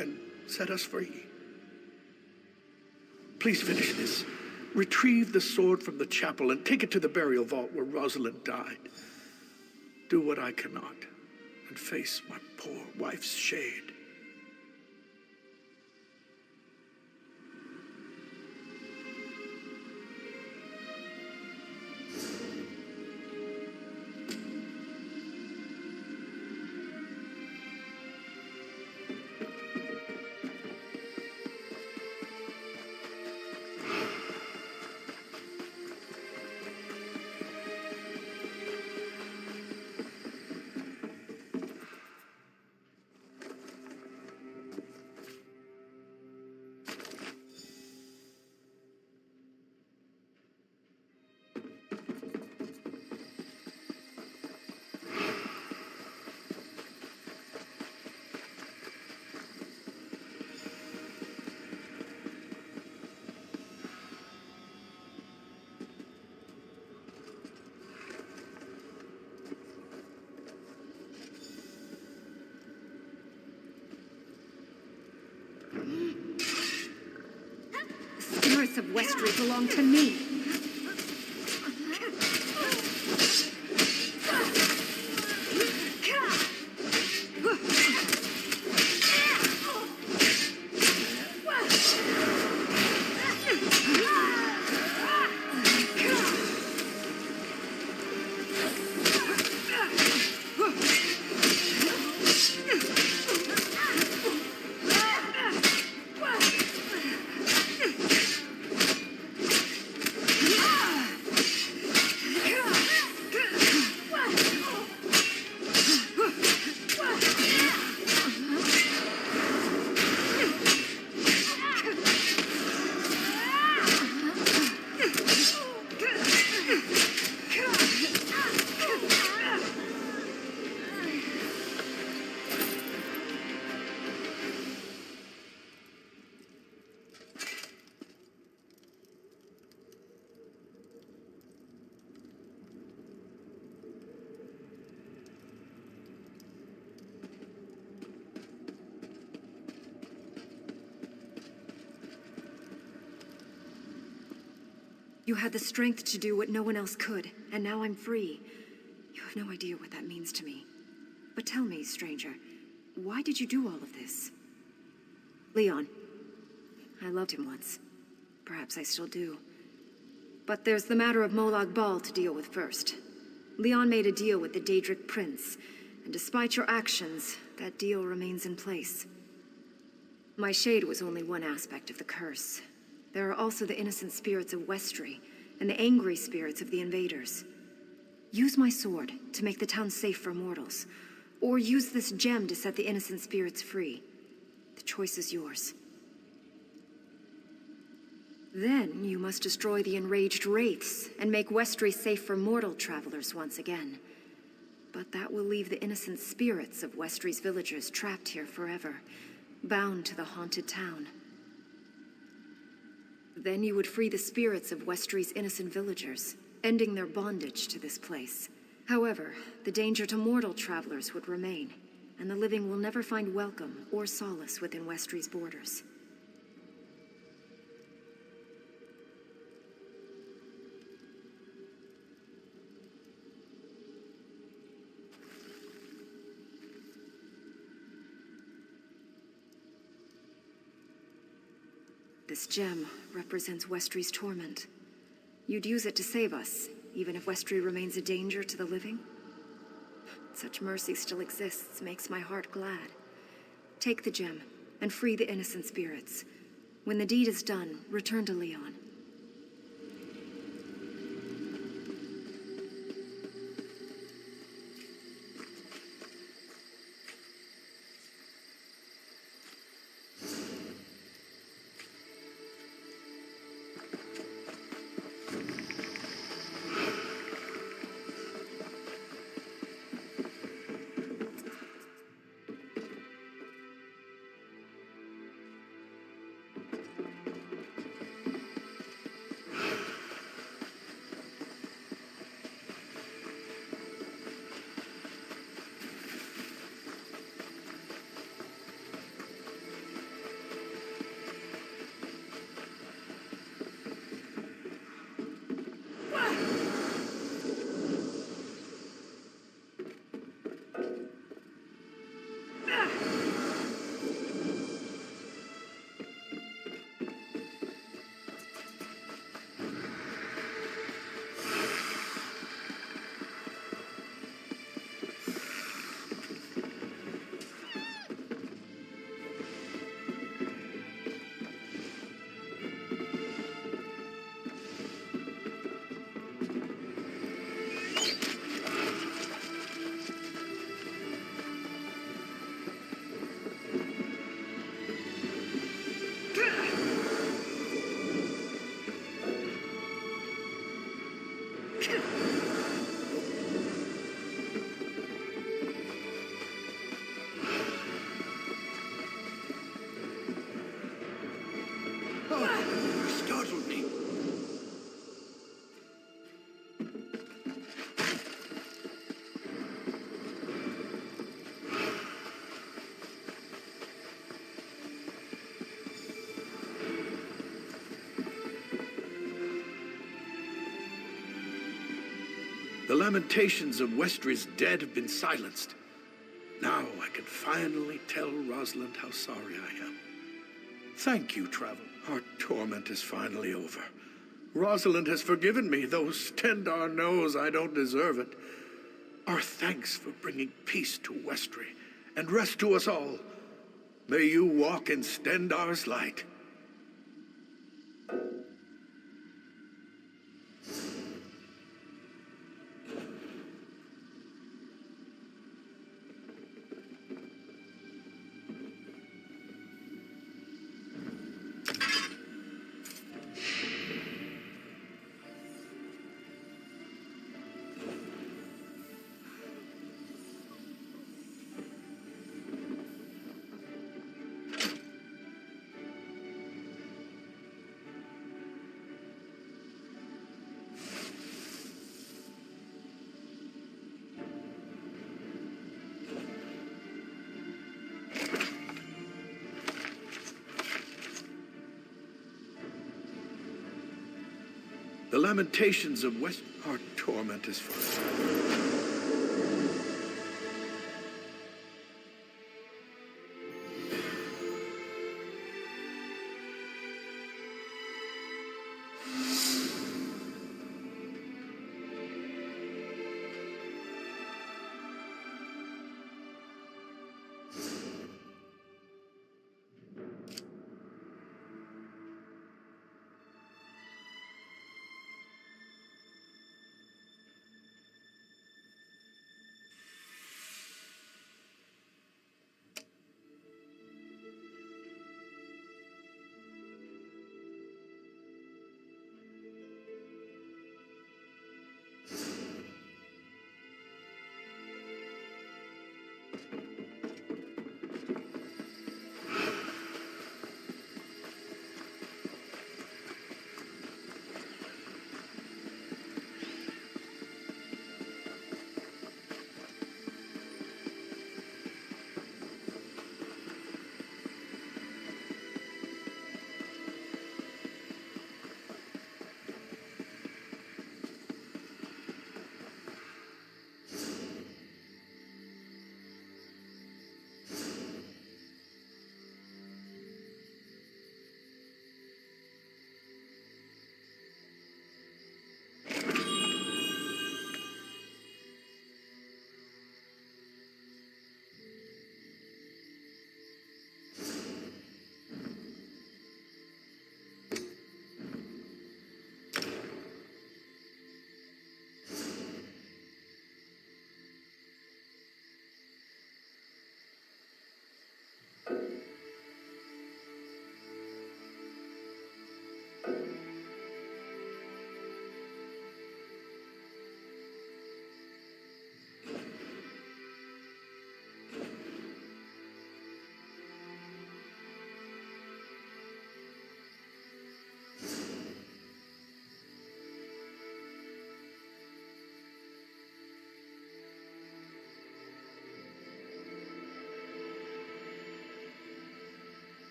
and set us free. Please finish this. Retrieve the sword from the chapel and take it to the burial vault where Rosalind died. Do what I cannot and face my poor wife's shade.
spirits of Westry belong to me. You had the strength to do what no one else could, and now I'm free. You have no idea what that means to me. But tell me, stranger, why did you do all of this? Leon. I loved him once. Perhaps I still do. But there's the matter of Molag Bal to deal with first. Leon made a deal with the Daedric Prince, and despite your actions, that deal remains in place. My shade was only one aspect of the curse. There are also the innocent spirits of Westry, and the angry spirits of the invaders. Use my sword to make the town safe for mortals, or use this gem to set the innocent spirits free. The choice is yours. Then you must destroy the enraged wraiths, and make Westry safe for mortal travelers once again. But that will leave the innocent spirits of Westry's villagers trapped here forever, bound to the haunted town. Then you would free the spirits of Westry's innocent villagers, ending their bondage to this place. However, the danger to mortal travelers would remain, and the living will never find welcome or solace within Westry's borders. This gem represents Westry's torment. You'd use it to save us, even if Westry remains a danger to the living? Such mercy still exists makes my heart glad. Take the gem, and free the innocent spirits. When the deed is done, return to Leon.
Startled me. The lamentations of Westry's dead have been silenced. Now I can finally tell Rosalind how sorry I am. Thank you, Travel. Our torment is finally over. Rosalind has forgiven me, though Stendar knows I don't deserve it. Our thanks for bringing peace to Westry and rest to us all. May you walk in Stendar's light. The lamentations of West... Our torment is forever.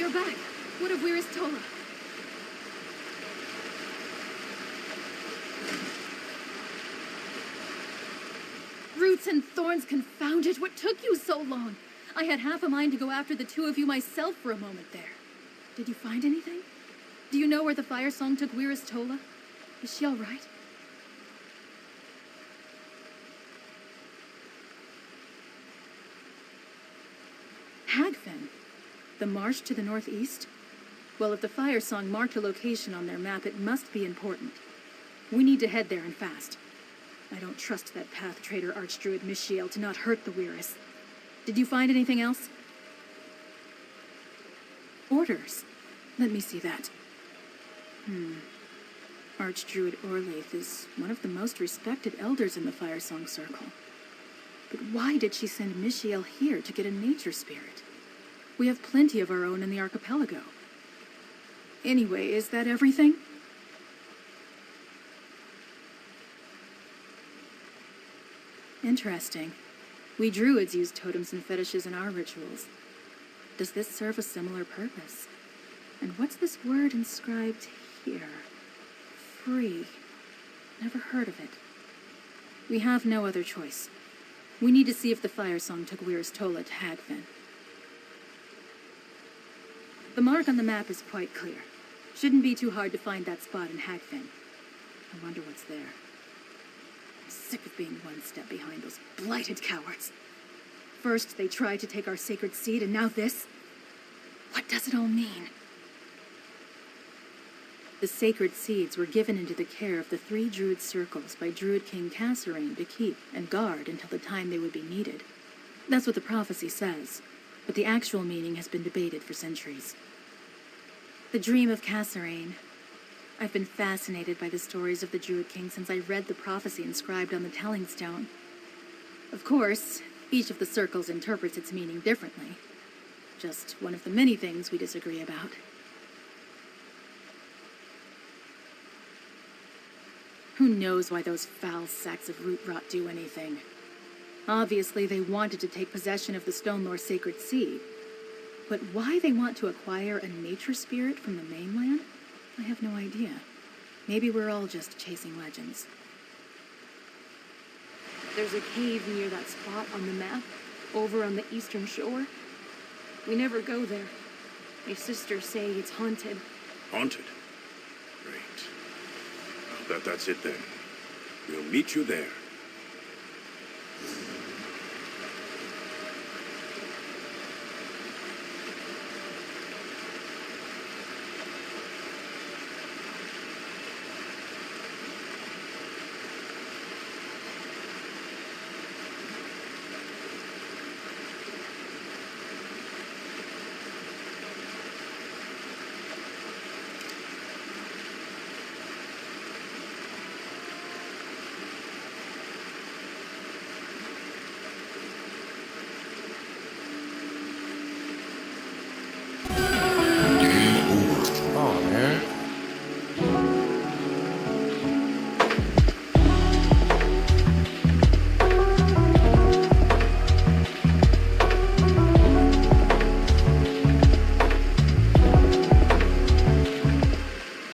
They're back. What of Weir's Tola? Roots and thorns, confound it! What took you so long? I had half a mind to go after the two of you myself for a moment there. Did you find anything? Do you know where the fire song took Weir's Tola? Is she all right? Hagfen? The marsh to the northeast? Well, if the fire song marked a location on their map, it must be important. We need to head there and fast. I don't trust that path trader Archdruid Mishiel to not hurt the Weiris. Did you find anything else? Orders? Let me see that. Archdruid Orlaith is one of the most respected elders in the Firesong Circle. But why did she send Mishiel here to get a nature spirit? We have plenty of our own in the archipelago. Anyway, is that everything? Interesting. We druids use totems and fetishes in our rituals. Does this serve a similar purpose? And what's this word inscribed here? Free. Never heard of it. We have no other choice. We need to see if the fire song took Weir's Tola to Hagfen. The mark on the map is quite clear. Shouldn't be too hard to find that spot in Hagfen. I wonder what's there. I'm sick of being one step behind those blighted cowards. First, they tried to take our sacred seed, and now this? What does it all mean? The sacred seeds were given into the care of the 3 druid circles by Druid King Kasserine to keep and guard until the time they would be needed. That's what the prophecy says, but the actual meaning has been debated for centuries. The dream of Kasserine. I've been fascinated by the stories of the Druid King since I read the prophecy inscribed on the Telling Stone. Of course, each of the circles interprets its meaning differently. Just one of the many things we disagree about. Who knows why those foul sacks of root rot do anything? Obviously, they wanted to take possession of the Stone Lord's sacred seed. But why they want to acquire a nature spirit from the mainland? I have no idea. Maybe we're all just chasing legends. There's a cave near that spot on the map, over on the eastern shore. We never go there. My sisters say it's haunted.
Haunted? Great. Well, that's it then. We'll meet you there.